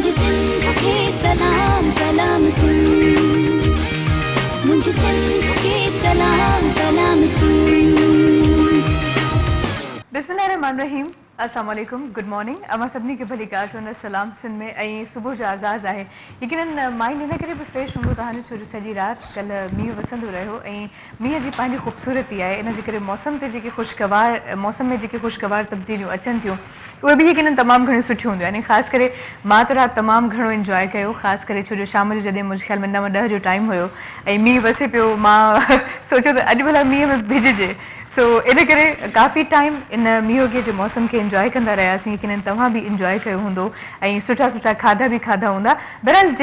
मुझे सिंध के सलाम सलाम सुन, मुझे सिंध के सलाम सलाम सुन। बिस्मिल्लाहिर्रहमानिर्रहीम, अस्सलाम वालेकुम, गुड मॉर्निंग। अमा सभिनी खे भली कार चवंदा सलाम सिंध में ऐं सुबुह जो आगाज़ आहे। यकीनन माइंड इन करे बि फ्रेश हूंदो तव्हांजो, छो जो सॼी राति कल्ह मींहुं वसंदो रहियो ऐं मींहं जी पंहिंजी ख़ूबसूरती आहे। इन जे करे मौसम ते जेके ख़ुशगवार मौसम में जेके ख़ुशगवार तब्दीलियूं अचनि थियूं उहे बि यकीनन तमामु घणियूं सुठियूं हूंदियूं आहिनि। ख़ासि करे मां त राति तमामु घणो इंजॉय कयो, ख़ासि करे छो जो शाम जो जॾहिं मुंहिंजे ख़्याल में 9-10 जो टाइम हुयो ऐं मींहुं वसे पियो, मां सोचियो त अॼु भला मींहं में भिॼिजे। सो इन करे काफ़ी टाइम इन मींहं जे मौसम खे इंजॉय कंदा रहियासीं। यकीनन तव्हां बि इंजॉय कयो हूंदो ऐं सुठा सुठा खाधा बि खाधा हूंदा। बहरहाल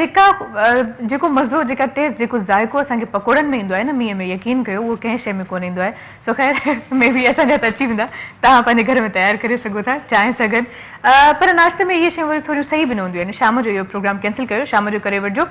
जेको मज़ो, जेका टेस्ट, जेको ज़ाइको असांखे पकोड़नि में ईंदो आहे न मींहं में, यकीन कयो उहो कंहिं शइ में कोन ईंदो आहे। सो ख़ैर में बि असांजा त अची वेंदा, तव्हां पंहिंजे घर में तयारु करे सघो था चांहि सां गॾु। पर नाश्ते में इहे शयूं वरी थोरियूं सही बि न हूंदियूं आहिनि। शाम जो इहो प्रोग्राम कैंसिल कयो, शाम जो करे वठिजो।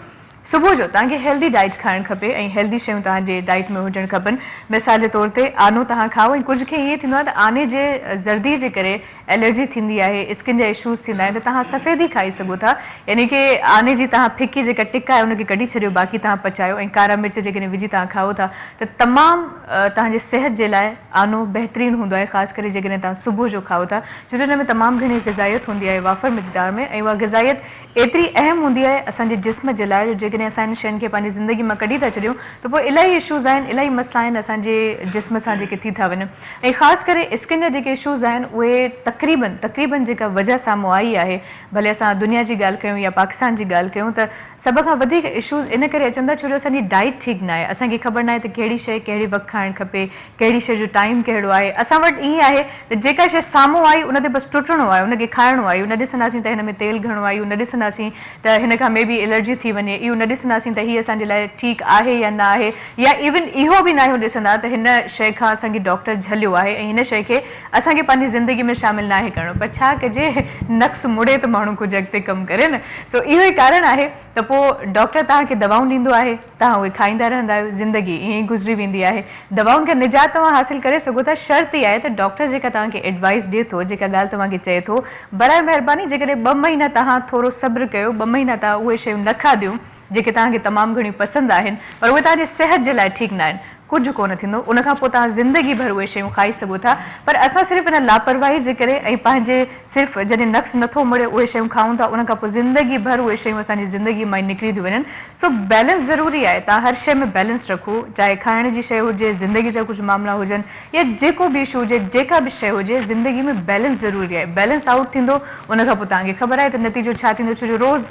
सुबुह जो तव्हांखे हेल्दी डाइट खाइणु खपे ऐं हेल्दी शयूं तव्हांजे डाइट में हुजणु खपनि। मिसाल जे तौर ते आनो तव्हां खाओ, ऐं कुझु खे ईअं थींदो आहे त आने जे ज़र्दी जे करे एलर्जी थींदी आहे, स्किन जा इशूज़ थींदा आहिनि, त तव्हां सफ़ेदी खाई सघो था। यानी कि आने जी तव्हां फिकी जेका टिक आहे उनखे कढी छॾियो, बाक़ी तव्हां पचायो ऐं कारा मिर्च जेकॾहिं विझी तव्हां खाओ था त तमामु तव्हांजे सिहत जे लाइ आनो बहितरीनु हूंदो आहे, ख़ासि करे जेकॾहिं तव्हां सुबुह जो खाओ था, छो जो हिन में तमामु घणी ग़िज़ाइत हूंदी आहे वाफ़र मिक़दार में। ऐं उहा ग़िज़ाइत एतिरी अहम हूंदी आहे असांजे जिस्म जे लाइ, जेकॾहिं असां इन शयुनि खे पंहिंजी ज़िंदगी मां कढी था छॾियूं त पोइ इलाही इशूज़ आहिनि, इलाही मसला आहिनि असांजे जिस्म सां जेके थी था वञनि। ऐं ख़ासि करे स्किन जा जेके इशूज़ आहिनि उहे तक़रीबन जेका वजह साम्हूं आई आहे, भले असां दुनिया जी ॻाल्हि कयूं या पाकिस्तान जी ॻाल्हि कयूं, त सभ खां वधीक इशूज़ इन करे अचनि था छो जो असांजी डाइट ठीकु न आहे। असांखे ख़बर न आहे त कहिड़ी शइ कहिड़े वक़्तु खाइणु खपे, कहिड़ी शइ जो टाइम कहिड़ो आहे। असां वटि ईअं आहे त जेका शइ साम्हूं आई उन ते बसि टुटणो आहे, उनखे खाइणो आहे। इहो न ॾिसंदासीं त हिन में तेल घणो आहे, इहो न ॾिसंदासीं त हिन खां मे बी एलर्जी थी वञे, इहो न ॾिसंदासीं त हीअ असांजे लाइ ठीकु आहे या न आहे, या इवन इहो बि न आहियूं ॾिसंदा त हिन शइ खां असांखे डॉक्टर झलियो आहे ऐं हिन शइ खे असांखे पंहिंजी ज़िंदगी में शामिलु न आहे करिणो। पर छा कजे, नक्स मुड़े त माण्हू कुझु अॻिते कमु करे न। सो इहो ई कारण आहे त पोइ डॉक्टर तव्हांखे दवाऊं ॾींदो आहे, तव्हां उहे खाईंदा रहंदा आहियो, ज़िंदगी ईअं ई गुज़री वेंदी आहे। दवाउनि खां निजात तव्हां हासिलु करे सघो था, शर्त इहा आहे त डॉक्टर जेका तव्हांखे एडवाइस ॾिए थो, जेका ॻाल्हि तव्हांखे चए थो, बराए महिरबानी जेकॾहिं 2 महीना तव्हां थोरो सब्र कयो, 2 महीना तव्हां उहे शयूं न खाधियूं जेके तव्हांखे तमामु घणियूं पसंदि आहिनि, पर उहे तव्हांजे सिहत जे लाइ ठीकु न आहिनि, कुझु कोन थींदो। उनखां पोइ तव्हां ज़िंदगी भर उहे शयूं खाई सघो था। पर असां सिर्फ़ु इन लापरवाही जे करे ऐं पंहिंजे सिर्फ़ु जॾहिं नक्स नथो मुड़े उहे शयूं खाऊं था, उनखां पोइ ज़िंदगी भर उहे शयूं असांजी ज़िंदगी मां निकिरी थियूं वञनि। सो बैलेंस ज़रूरी आहे, तव्हां हर शइ में बैलेंस रखो, चाहे खाइण जी शइ हुजे, ज़िंदगी जा कुझु मामला हुजनि, या जेको बि इशू हुजे, जेका बि शइ हुजे, ज़िंदगी में बैलेंस ज़रूरी आहे। बैलेंस आउट थींदो उनखां पोइ तव्हांखे ख़बर आहे त नतीजो छा थींदो। छो जो रोज़ु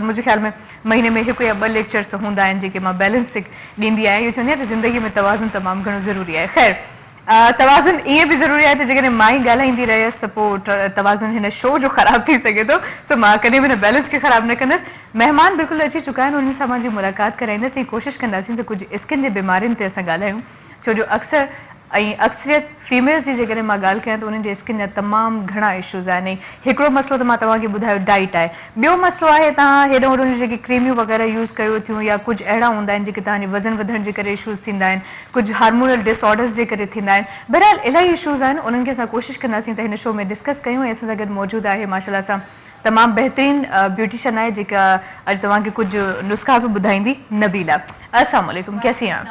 मुंहिंजे ख़्याल में महीने में 1 या 2 लेक्चर्स हूंदा आहिनि जेके मां बैलेंस ॾींदी आहियां। इहो चवंदी आहियां त ज़िंदगी में तवाज़ुन तमामु घणो ज़रूरी आहे। ख़ैर, तवाज़ुन ईअं बि ज़रूरी आहे त जेकॾहिं मां ई ॻाल्हाईंदी रहियसि त पोइ तवाज़ुन हिन शो जो ख़राबु थी सघे थो। सो मां कॾहिं बि हिन बैलेंस खे ख़राबु न कंदसि। महिमान बिल्कुलु अची चुका आहिनि, उन्हनि सां मुंहिंजी मुलाक़ात कराईंदसि ऐं कोशिशि कंदासीं त कुझु स्किन जे बीमारियुनि ते असां ॻाल्हायूं, छो जो अक्सरियत फीमेल्स जी जेकॾहिं मां ॻाल्हि कयां त उन्हनि जे स्किन जा तमामु घणा इशूज़ आहिनि। ऐं हिकिड़ो मसइलो त मां तव्हांखे ॿुधायो डाइट आहे, ॿियो मसइलो आहे तव्हां हेॾो होॾो जी जेकी क्रीमियूं वग़ैरह यूज़ कयो थियूं, या कुझु अहिड़ा हूंदा आहिनि जेके तव्हांजे वज़न वधण जे करे इशूज़ थींदा आहिनि, कुझु हार्मोनल डिसऑर्डर्स जे करे थींदा आहिनि। बहरहाल इलाही इशूज़ आहिनि, उन्हनि खे असां कोशिशि कंदासीं त हिन शो में डिस्कस कयूं। ऐं असां सां गॾु मौजूदु आहे माशाल्लाह सां तमामु बहितरीनु ब्यूटिशियन आहे जेका अॼु तव्हांखे कुझु नुस्ख़ा बि ॿुधाईंदी, नबीला। अस्सलाम वालेकुम, कैसी हैं आप?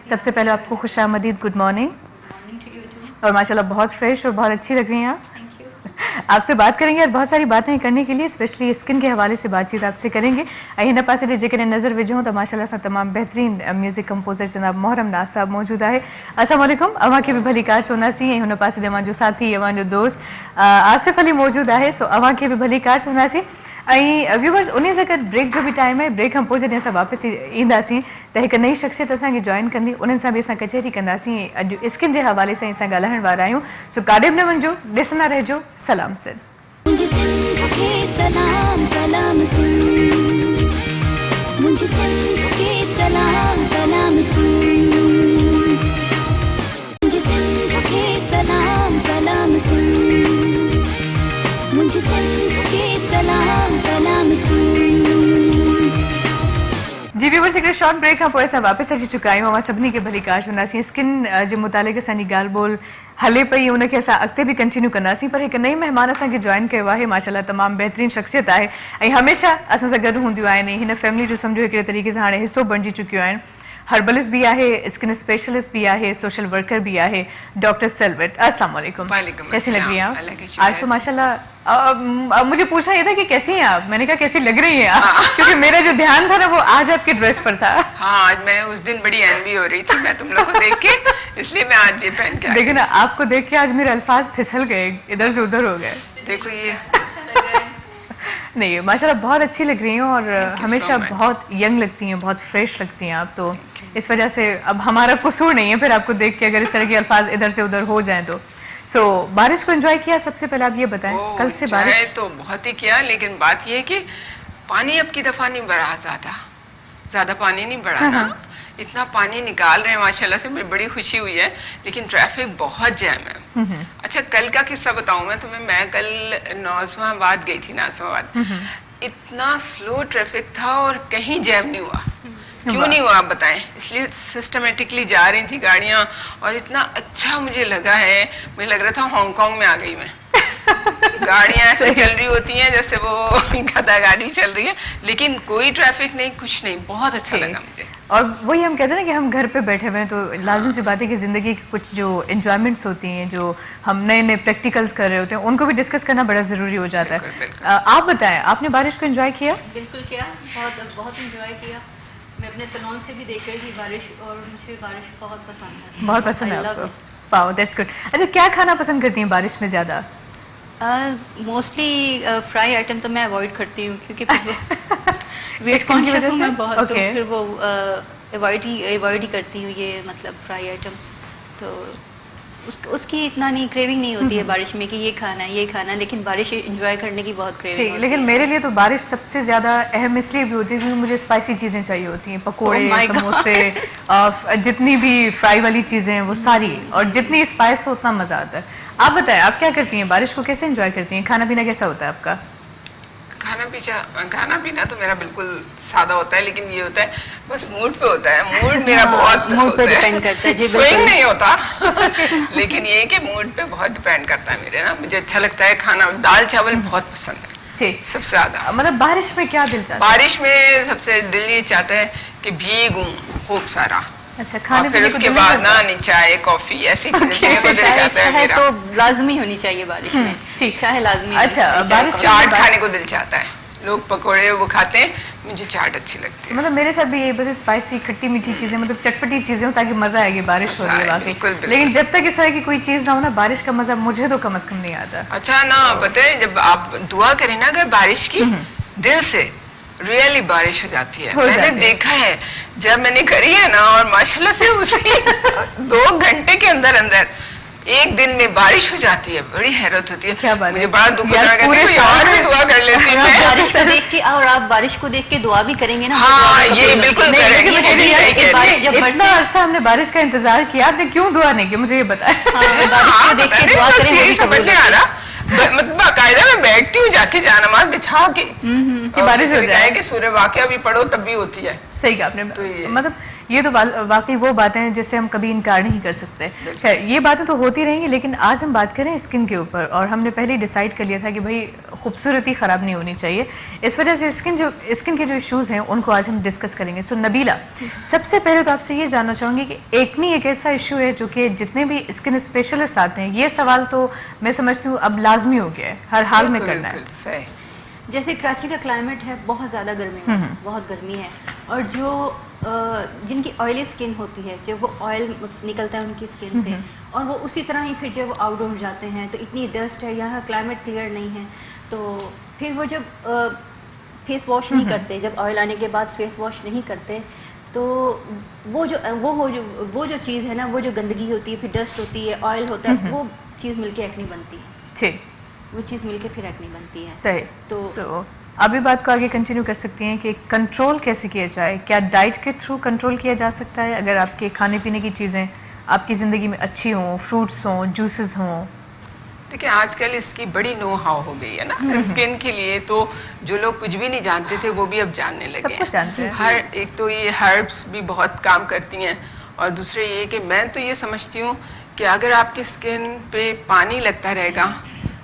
सबसे पहले आपको खुश आमदीद, गुड मॉर्निंग। और माशाल्लाह बहुत फ्रेश और बहुत अच्छी लग रही हैं आप। आपसे बात करेंगे और बहुत सारी बातें करने के लिए, स्पेशली स्किन के हवाले से बातचीत आपसे करेंगे। हिन पासे ॾे जेकॾहिं नज़र विझूं त माशाल्लाह सां तमामु बहितरीनु म्यूज़िक कंपोज़र जनाब मोहरम नाज़ साहब मौजूदु आहे। अस्सलाम वालेकुम, अव्हां खे बि भली कार चवंदासीं। ऐं हुन पासे ॾे मुंहिंजो साथी, अव्हांजो दोस्त आसिफ़ अली मौजूदु आहे। सो अव्हां खे बि भली कार चवंदासीं। ऐं व्यूवर्स, उन सां गॾु ब्रेक जो बि टाइम आहे। ब्रेक खां पोइ जॾहिं असां वापसि ईंदासीं त हिकु नई शख़्सियत असांखे जॉइन कंदी, उन्हनि सां बि असां कचहरी कंदासीं। अॼु स्किन जे हवाले सां असां ॻाल्हाइण वारा आहियूं। सो काॾे बि न वञिजो, ॾिसंदा रहिजो सलाम सिंध। मुझे सिंध के सलाम सलाम सुन, मुझे सिंध के सलाम सलाम सुन, मुझे सिंध के सलाम सलाम सुन, मुझे सिंध के सलाम सलाम सुन। जी व्यूअर्स, व्यूअर्स हिकिड़े शॉर्ट ब्रेक खां पोइ असां वापसि अची चुका आहियूं। अवां सभिनी खे भली कार चवंदासीं। स्किन जे मुतालिक़ असांजी ॻाल्हि ॿोल हले पई, उनखे असां अॻिते बि कंटिन्यू कंदासीं। पर हिकु नई महिमान असांखे जॉइन कयो आहे, माशाल्लाह तमामु बहितरीन शख़्सियत आहे ऐं हमेशह असां सां गॾु हूंदियूं आहिनि। हिन फैमिली जो सम्झो हिकिड़े तरीक़े सां हाणे हिसो बणिजी चुकियूं आहिनि। हर्बलिस्ट भी आहे, स्किन स्पेशलिस्ट भी आहे, सोशल वर्कर भी आहे, डॉक्टर सेल्वेट। अस्सलाम वालेकुम। कैसी लग रही हैं आप? आज तो माशाल्लाह मुझे पूछा ये था कि कैसी हैं आप, मैंने कहा कैसी लग रही हैं आप, क्योंकि मेरा जो ध्यान था ना वो आज आपके ड्रेस पर था। हाँ, आज मैंने उस दिन बड़ी एनवी हो रही थी मैं तुम लोग को देख के, इसलिए मैं आज ये पहन के देखिए ना, आपको देख के आज मेरे अल्फाज फिसल गए, इधर से उधर हो गए। देखो ये नहीं, माशाल्लाह बहुत अच्छी लग रही हैं और हमेशा much. बहुत यंग लगती हैं, बहुत फ्रेश लगती हैं आप। तो इस वजह से अब हमारा कसूर नहीं है फिर आपको देख के अगर इस तरह के अल्फाज इधर से उधर हो जाएं तो। सो बारिश को एंजॉय किया? सबसे पहले आप ये बताएं, कल से बारिश तो बहुत ही किया, लेकिन बात ये है कि पानी अब की दफा नहीं बढ़ा, ज्यादा पानी नहीं बढ़ा ना, इतना पानी निकाल रहे हैं माशाल्लाह से, मुझे बड़ी खुशी हुई है। लेकिन ट्रैफिक बहुत जैम है। अच्छा, कल का किस्सा बताऊं मैं तुम्हें। मैं कल नाज़िमाबाद गई थी, नाज़िमाबाद इतना स्लो ट्रैफिक था और कहीं जैम नहीं हुआ। क्यों नहीं हुआ आप बताएं? इसलिए सिस्टमेटिकली जा रही थी गाड़ियां और इतना अच्छा मुझे लगा है, मुझे लग रहा था हांगकांग में आ गई मैं। गाड़ियां ऐसे चल रही होती हैं जैसे वो गधा गाड़ी चल रही है, लेकिन कोई ट्रैफिक नहीं, कुछ नहीं, बहुत अच्छा लगा मुझे। और वही हम कहते हैं ना कि हम घर पे बैठे हुए हैं तो लाजिम सी बात है कि ज़िंदगी की कुछ जो एंजॉयमेंट्स होती हैं, जो हम नए नए प्रैक्टिकल्स कर रहे होते हैं, उनको भी डिस्कस करना बड़ा ज़रूरी हो जाता है। आप बताएं, आपने बारिश को एंजॉय किया? बिल्कुल किया, बहुत एंजॉय किया। मैं अपने सैलून से भी देख रही थी बारिश, और मुझे बारिश बहुत पसंद है। बहुत पसंद है आपको? Wow, that's good. अच्छा, क्या खाना पसंद करती हैं बारिश में ज़्यादा? मोस्टली फ्राई आइटम तो मैं अवॉइड करती हूँ, क्योंकि वेट कॉन्शियस हूँ मैं बहुत, तो फिर वो अवॉइड ही करती हूँ ये, मतलब फ्राई आइटम। तो उसकी इतना नहीं क्रेविंग नहीं होती है बारिश में कि ये खाना है, लेकिन बारिश एंजॉय करने की बहुत क्रेविंग होती है। लेकिन मेरे लिए तो बारिश सबसे ज़्यादा अहम इसलिए भी होती है क्योंकि मुझे स्पाइसी चीज़ें चाहिए होती हैं, पकोड़े, समोसे, जितनी भी फ्राई वाली चीज़ें हैं वो सारी, और जितनी स्पाइस हो उतना मज़ा आता है। आप बताएं, आप क्या करती हैं बारिश को, कैसे एंजॉय करती हैं? खाना पीना कैसा होता है आपका? खाना पीना तो मेरा बिल्कुल सादा होता है, लेकिन ये होता है बस मूड पे होता है। मूड मेरा बहुत मूड पे डिपेंड करता है जी, स्विंग नहीं होता लेकिन ये कि मूड पे बहुत डिपेंड करता है मेरे ना। मुझे अच्छा लगता है खाना, दाल चावल बहुत पसंद है सबसे ज्यादा। मतलब बारिश में क्या दिल चाहता है? बारिश में सबसे दिल ये चाहता है कि भीगूं खूब सारा। अच्छा, खाने फिर उसके बाद ना चाय कॉफी ऐसी चीजें को दिल चाहता है मेरा। तो लाजमी होनी चाहिए बारिश में, चाय लाजमी। अच्छा, बारिश चाट खाने को दिल चाहता है, लोग पकोड़े वो खाते हैं, मुझे चाट अच्छी लगती है। मतलब मेरे साथ भी यही, बस स्पाइसी खट्टी मीठी चीजें, मतलब चटपटी चीजें हो ताकि मजा आएगी। बारिश हो रही है वाकई, लेकिन जब तक इस तरह की कोई चीज ना हो ना, बारिश का मजा मुझे तो कम से कम नहीं आता। अच्छा ना, पता है जब आप दुआ करें ना अगर बारिश की, दिल से रियली बारिश हो जाती है। मैंने देखा है जब मैंने करी है ना, और माशाल्लाह से उसी 2 घंटे के अंदर एक दिन में बारिश हो जाती है, बड़ी हैरत होती है। क्या बात मुझे बड़ा दुख होता है, और भी दुआ कर लेती हूँ बारिश को देख के, और आप बारिश को देख के दुआ भी करेंगे ना। हाँ, ये बिल्कुल करेंगे। इतना अरसा हमने बारिश का इंतजार किया, आपने क्यों दुआ नहीं की, मुझे ये बताएं। बारिश को देख के दुआ करें, समझ नहीं आ रहा। मतलब बाकायदा मैं बैठती हूँ जाके जानमाज बिछा के कि बारिश हो जाए, कि सूर्य वाकया भी पढ़ो तब भी होती है। सही कहा आपने। तो मतलब ये तो वाकई वो बातें हैं जिससे हम कभी इनकार नहीं कर सकते। खैर, ये बातें तो होती रहेंगी, लेकिन आज हम बात करें स्किन के ऊपर। और हमने पहले ही डिसाइड कर लिया था कि भाई खूबसूरती ख़राब नहीं होनी चाहिए, इस वजह से स्किन के जो इश्यूज़ हैं उनको आज हम डिस्कस करेंगे। सो नबीला, सबसे पहले तो आपसे ये जानना चाहूँगी कि एक्नी एक ऐसा इशू है जो कि जितने भी स्किन स्पेशलिस्ट आते हैं, ये सवाल तो मैं समझती हूँ अब लाजमी हो गया है, हर हाल में करना है। जैसे कराची का क्लाइमेट है, बहुत ज़्यादा गर्मी है, बहुत गर्मी है, और जो जिनकी ऑयली स्किन होती है, जब वो ऑयल निकलता है उनकी स्किन से, और वो उसी तरह ही फिर जब वो आउटडोर जाते हैं तो इतनी डस्ट है, यहाँ क्लाइमेट क्लियर नहीं है, तो फिर वो जब फेस वॉश नहीं करते, जब ऑयल आने के बाद फेस वॉश नहीं करते, तो वो जो चीज़ है ना, वो जो गंदगी होती है, फिर डस्ट होती है, ऑयल होता है, वो चीज़ मिलके एक्ने बनती है। ठीक, वो चीज़ मिलके फिर एक्ने बनती है। सही। तो अभी बात को आगे कंटिन्यू कर सकती हैं कि कंट्रोल कैसे किया जाए? क्या डाइट के थ्रू कंट्रोल किया जा सकता है? अगर आपके खाने पीने की चीज़ें आपकी ज़िंदगी में अच्छी हों, फ्रूट्स हों, जूसेस हों, देखिए आजकल इसकी बड़ी नो हाउ हो गई है ना स्किन के लिए, तो जो लोग कुछ भी नहीं जानते थे वो भी अब जानने लगे सब कुछ जानते हैं। हर एक तो ये हर्ब्स भी बहुत काम करती हैं, और दूसरे ये कि मैं तो ये समझती हूँ कि अगर आपकी स्किन पे पानी लगता रहेगा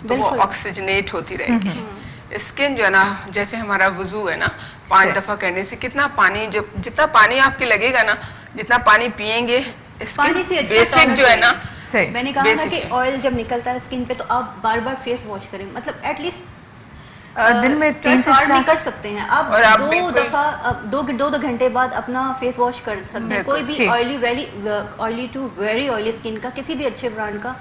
तो वो ऑक्सीजनेट होती रहेगी। स्किन जो है ना, जैसे हमारा वुजू है ना, 5 दफा करने से कितना पानी, जो जितना पानी आपके लगेगा ना, जितना पानी पियेंगे, पानी से अच्छा बेसिक जो है ना, मैंने कहा ना कि ऑयल जब निकलता है स्किन पे तो आप बार बार फेस वॉश करें, मतलब एटलीस्ट दिन में 3 से 4 कर सकते हैं आप, और आप 2 दफा 2 घंटे बाद अपना फेस वॉश कर सकते हैं। कोई भी oily to very oily skin का किसी भी अच्छे ब्रांड का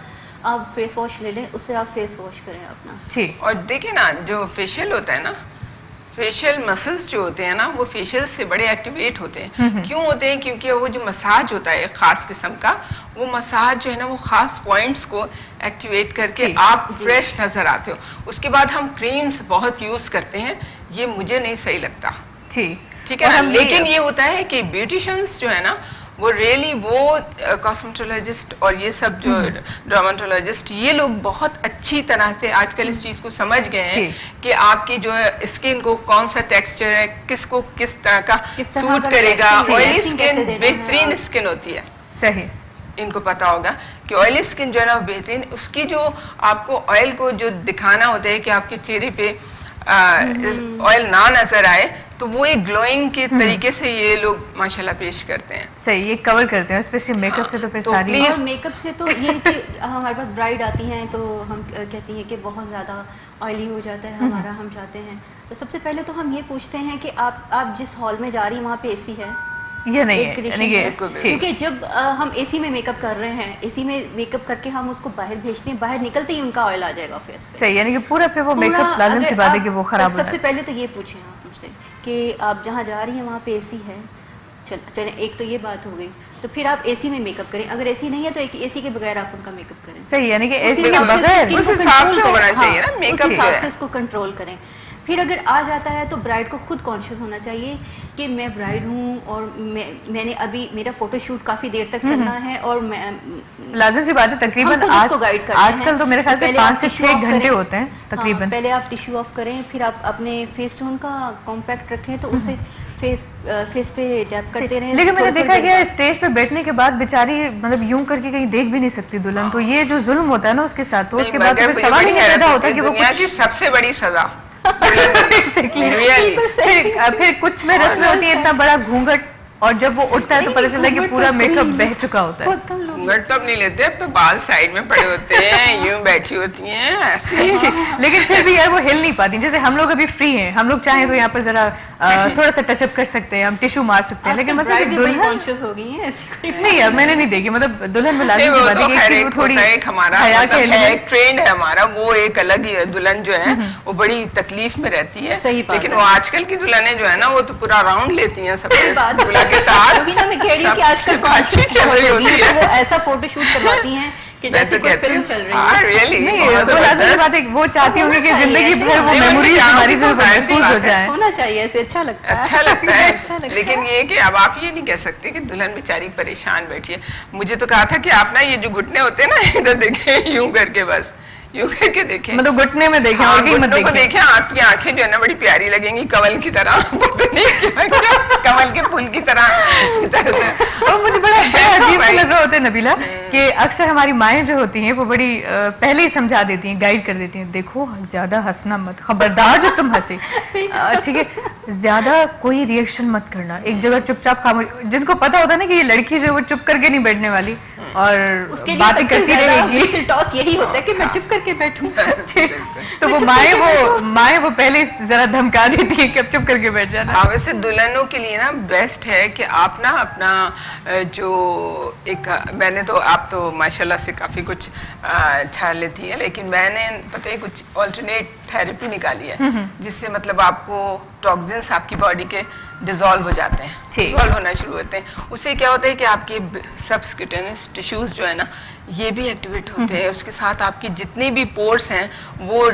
आप फेस वॉश ले लें, उससे आप फेस वॉश करें अपना। ठीक। और देखिए ना, जो फेशियल होता है ना, फेशियल मसल्स जो होते हैं ना, वो फेशियल से बड़े एक्टिवेट होते हैं। क्यों होते हैं? क्योंकि वो जो मसाज होता है खास किस्म का, वो मसाज जो है ना, वो खास पॉइंट्स को एक्टिवेट करके आप फ्रेश नजर आते हो। उसके बाद हम क्रीम्स बहुत यूज करते हैं, ये मुझे नहीं सही लगता। ठीक है ना, लेकिन ये होता है कि ब्यूटिशियंस जो है ना, वो रियली वो कॉस्मेटोलॉजिस्ट और ये सब जो डर्माटोलॉजिस्ट, ये लोग बहुत अच्छी तरह से आजकल इस चीज को समझ गए हैं कि आपकी जो है स्किन को कौन सा टेक्सचर है, किसको किस तरह का सूट करेगा। ऑयली स्किन बेहतरीन स्किन होती है, सही, इनको पता होगा कि ऑयली स्किन जो है ना बेहतरीन, उसकी जो आपको ऑयल को जो दिखाना होता है कि आपके चेहरे पे ऑयल ना नजर आए, तो वो एक ग्लोइंग के तरीके से ये लोग माशाल्लाह पेश करते हैं। सही, ये कवर करते हैं स्पेशली मेकअप से। तो फिर सारी और मेकअप से तो ये कि हमारे पास ब्राइड आती हैं तो हम कहती हैं कि बहुत ज़्यादा ऑयली हो जाता है हमारा, हम चाहते हैं तो सबसे पहले तो हम ये पूछते हैं कि आप जिस हॉल में जा रही हैं वहाँ पे एसी है? ये नहीं है, क्योंकि जब हम एसी में मेकअप कर रहे हैं, एसी में मेकअप करके हम उसको बाहर भेजते हैं, बाहर निकलते ही उनका ऑयल आ जाएगा फेस पे। सही, यानी कि पूरा फिर वो मेकअप लाजम सी बात है कि वो खराब हो जाए। सबसे पहले तो ये पूछें आप मुझसे कि आप जहाँ जा रही हैं वहाँ पे एसी है, चलें एक तो ये बात हो गई, तो फिर आप एसी में मेकअप करें। अगर एसी नहीं है तो एसी के बगैर आप उनका मेकअप करें। सही, यानी कि एसी के बगैर उस हिसाब से होना चाहिए ना मेकअप, उस हिसाब से उसको कंट्रोल करें। फिर अगर आ जाता है तो ब्राइड को खुद कॉन्शियस होना चाहिए कि मैं ब्राइड हूँ और मैंने अभी मेरा फोटोशूट काफ़ी देर तक चलना है, और मैं लाजिम सी बात है तकरीबन आजकल तो मेरे ख्याल से 5 से 6 घंटे होते हैं तकरीबन। पहले आप टिश्यू ऑफ करें, फिर आप अपने फेस टोन का कॉम्पैक्ट रखें, तो उसे फेस पे टैप करते रहें। लेकिन मैंने देखा गया स्टेज पे बैठने के बाद बेचारी मतलब यूं करके कहीं देख भी नहीं सकती दुल्हन, तो ये जो जुल्म होता है ना उसके साथ, तो उसके बाद फिर सवाल ही नहीं पैदा होता कि वो कुछ सबसे बड़ी सजा फिर कुछ में रस्में होती है, इतना बड़ा घूंघट, और जब वो उठता है तो पता चलता है कि पूरा मेकअप बह चुका होता है। घूंघट तो अब नहीं लेते, अब तो बाल साइड में पड़े होते हैं, यूं बैठी होती हैं ऐसे। लेकिन फिर भी यार वो हिल नहीं पाती। जैसे हम लोग अभी फ्री हैं, हम लोग चाहें तो यहाँ पर जरा थोड़ा सा टचअप कर सकते हैं, हम टिश्यू मार सकते हैं, लेकिन मतलब दुल्हन कॉन्शियस हो गई है ऐसी नहीं, अब मैंने नहीं देखी, मतलब दुल्हन में लाजिम की बात है कि थोड़ी हमारा एक ट्रेंड है हमारा, वो एक अलग ही है। दुल्हन जो है वो बड़ी तकलीफ में रहती है, लेकिन वो आजकल की दुल्हनें जो है ना, वो तो पूरा राउंड लेती हैं सबसे दूल्हा के साथ। मैं कह रही हूँ कि आजकल कॉन्शियस चल रही होती है, वो ऐसा फोटोशूट करवाती हैं कि जैसे कोई फिल्म चल रही है। रियली तो लाजिम बात है, वो चाहती होंगी कि जिंदगी भर वो मेमोरीज हमारी जो महफूज हो जाए। होना चाहिए ऐसे, अच्छा लगता है, अच्छा लगता है। लेकिन ये कि अब आप ये नहीं कह सकते कि दुल्हन बेचारी परेशान बैठी है। मुझे तो कहा था कि आप ना ये जो घुटने होते हैं ना, इधर देखें यूं करके, बस यूं करके देखें, मतलब घुटने में देखें, हाँ, घुटनों को देखें। आपकी आंखें जो है ना बड़ी प्यारी लगेंगी, कमल की तरह, पता नहीं क्या कमल के फूल की तरह। और मुझे बड़ा अजीब लग रहा होता है नबीला कि अक्सर हमारी माएँ जो होती हैं वो बड़ी पहले ही समझा देती हैं, गाइड कर देती हैं, देखो ज्यादा हंसना मत, खबरदार जो तुम हंसे, ठीक है, ज्यादा कोई रिएक्शन मत करना, एक जगह चुपचाप खामोश। जिनको पता होता है ना कि ये लड़की जो है वो चुप करके नहीं बैठने वाली और बातें करती रहेगी, टॉस यही होता है कि मैं चुप करके बैठूं। तो वो माएँ वो पहले जरा धमका देती है कि अब चुप करके बैठ जाना। हाँ, वैसे दुल्हनों के लिए ना बेस्ट है कि आप ना अपना जो एक, मैंने तो, आप तो माशाल्लाह से काफी कुछ अच्छा लेती है, लेकिन मैंने पता है कुछ ऑल्टरनेट थेरेपी निकाली है, जिससे मतलब आपको टॉक्सिन्स आपकी बॉडी के डिसॉल्व हो जाते हैं, डिसॉल्व होना शुरू होते हैं। उससे क्या होता है कि आपके सबक्यूटेनियस टिश्यूज जो है ना, ये भी एक्टिवेट होते हैं, उसके साथ आपकी जितनी भी पोर्स हैं वो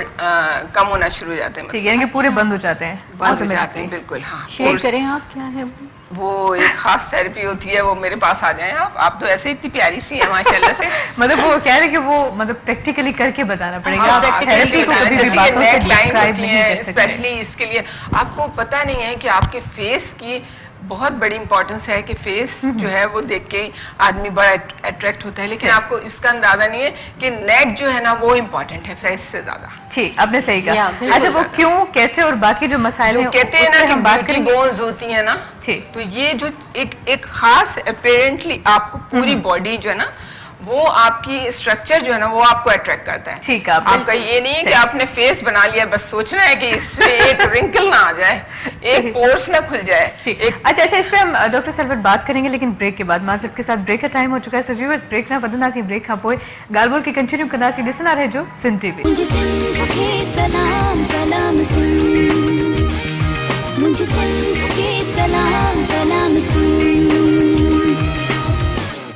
कम होना शुरू हो जाते हैं, ठीक है, यानी कि पूरे बंद हो जाते हैं, बंद हो जाते हैं, बिल्कुल। हाँ, शेयर करें आप क्या है वो एक खास थेरेपी होती है, वो मेरे पास आ जाएं आप तो ऐसे इतनी प्यारी सी हैं माशाल्लाह से। मतलब वो कह रहे कि वो मतलब प्रैक्टिकली करके बताना पड़ेगा। हाँ, आप थेरेपी को कभी भी जैसे बातों से नेक लाइन डिस्क्राइब होती नहीं है कर सकते। स्पेशली इसके लिए आपको पता नहीं है कि आपके फेस की बहुत बड़ी इंपॉर्टेंस है कि फेस जो है वो देख के ही आदमी बड़ा अट्रैक्ट होता है, लेकिन आपको इसका अंदाजा नहीं है कि नेक जो है ना वो इम्पोर्टेंट है फेस से ज्यादा। ठीक, आपने सही कहा। बिल्कुल। अच्छा, वो क्यों, कैसे और बाकी जो मसाइल जो हैं कहते हैं उस ना पे कि हम बात ब्यूटी करेंगे। बोन्स होती है ना, ठीक। तो ये जो एक खास अपेरेंटली आपको पूरी बॉडी जो है ना वो आपकी स्ट्रक्चर जो है ना वो आपको अट्रैक्ट करता है। ठीक है, आपका ये नहीं है कि आपने फेस बना लिया बस सोचना है कि इससे एक रिंकल ना आ जाए, एक पोर्स ना खुल जाए। अच्छा, इस पे हम डॉक्टर सरवट बात करेंगे, लेकिन ब्रेक के बाद माजिद के साथ ब्रेक का टाइम हो चुका है। सो व्यूअर्स, ब्रेक ना बदलना ब्रेक खां पोए गालबोल की कंटिन्यू करना ॾिसंदा रहिजो सिंध टीवी। मुझे सिंध के सलाम सलाम सिंध, मुझे सिंध के सलाम सलाम सिंध,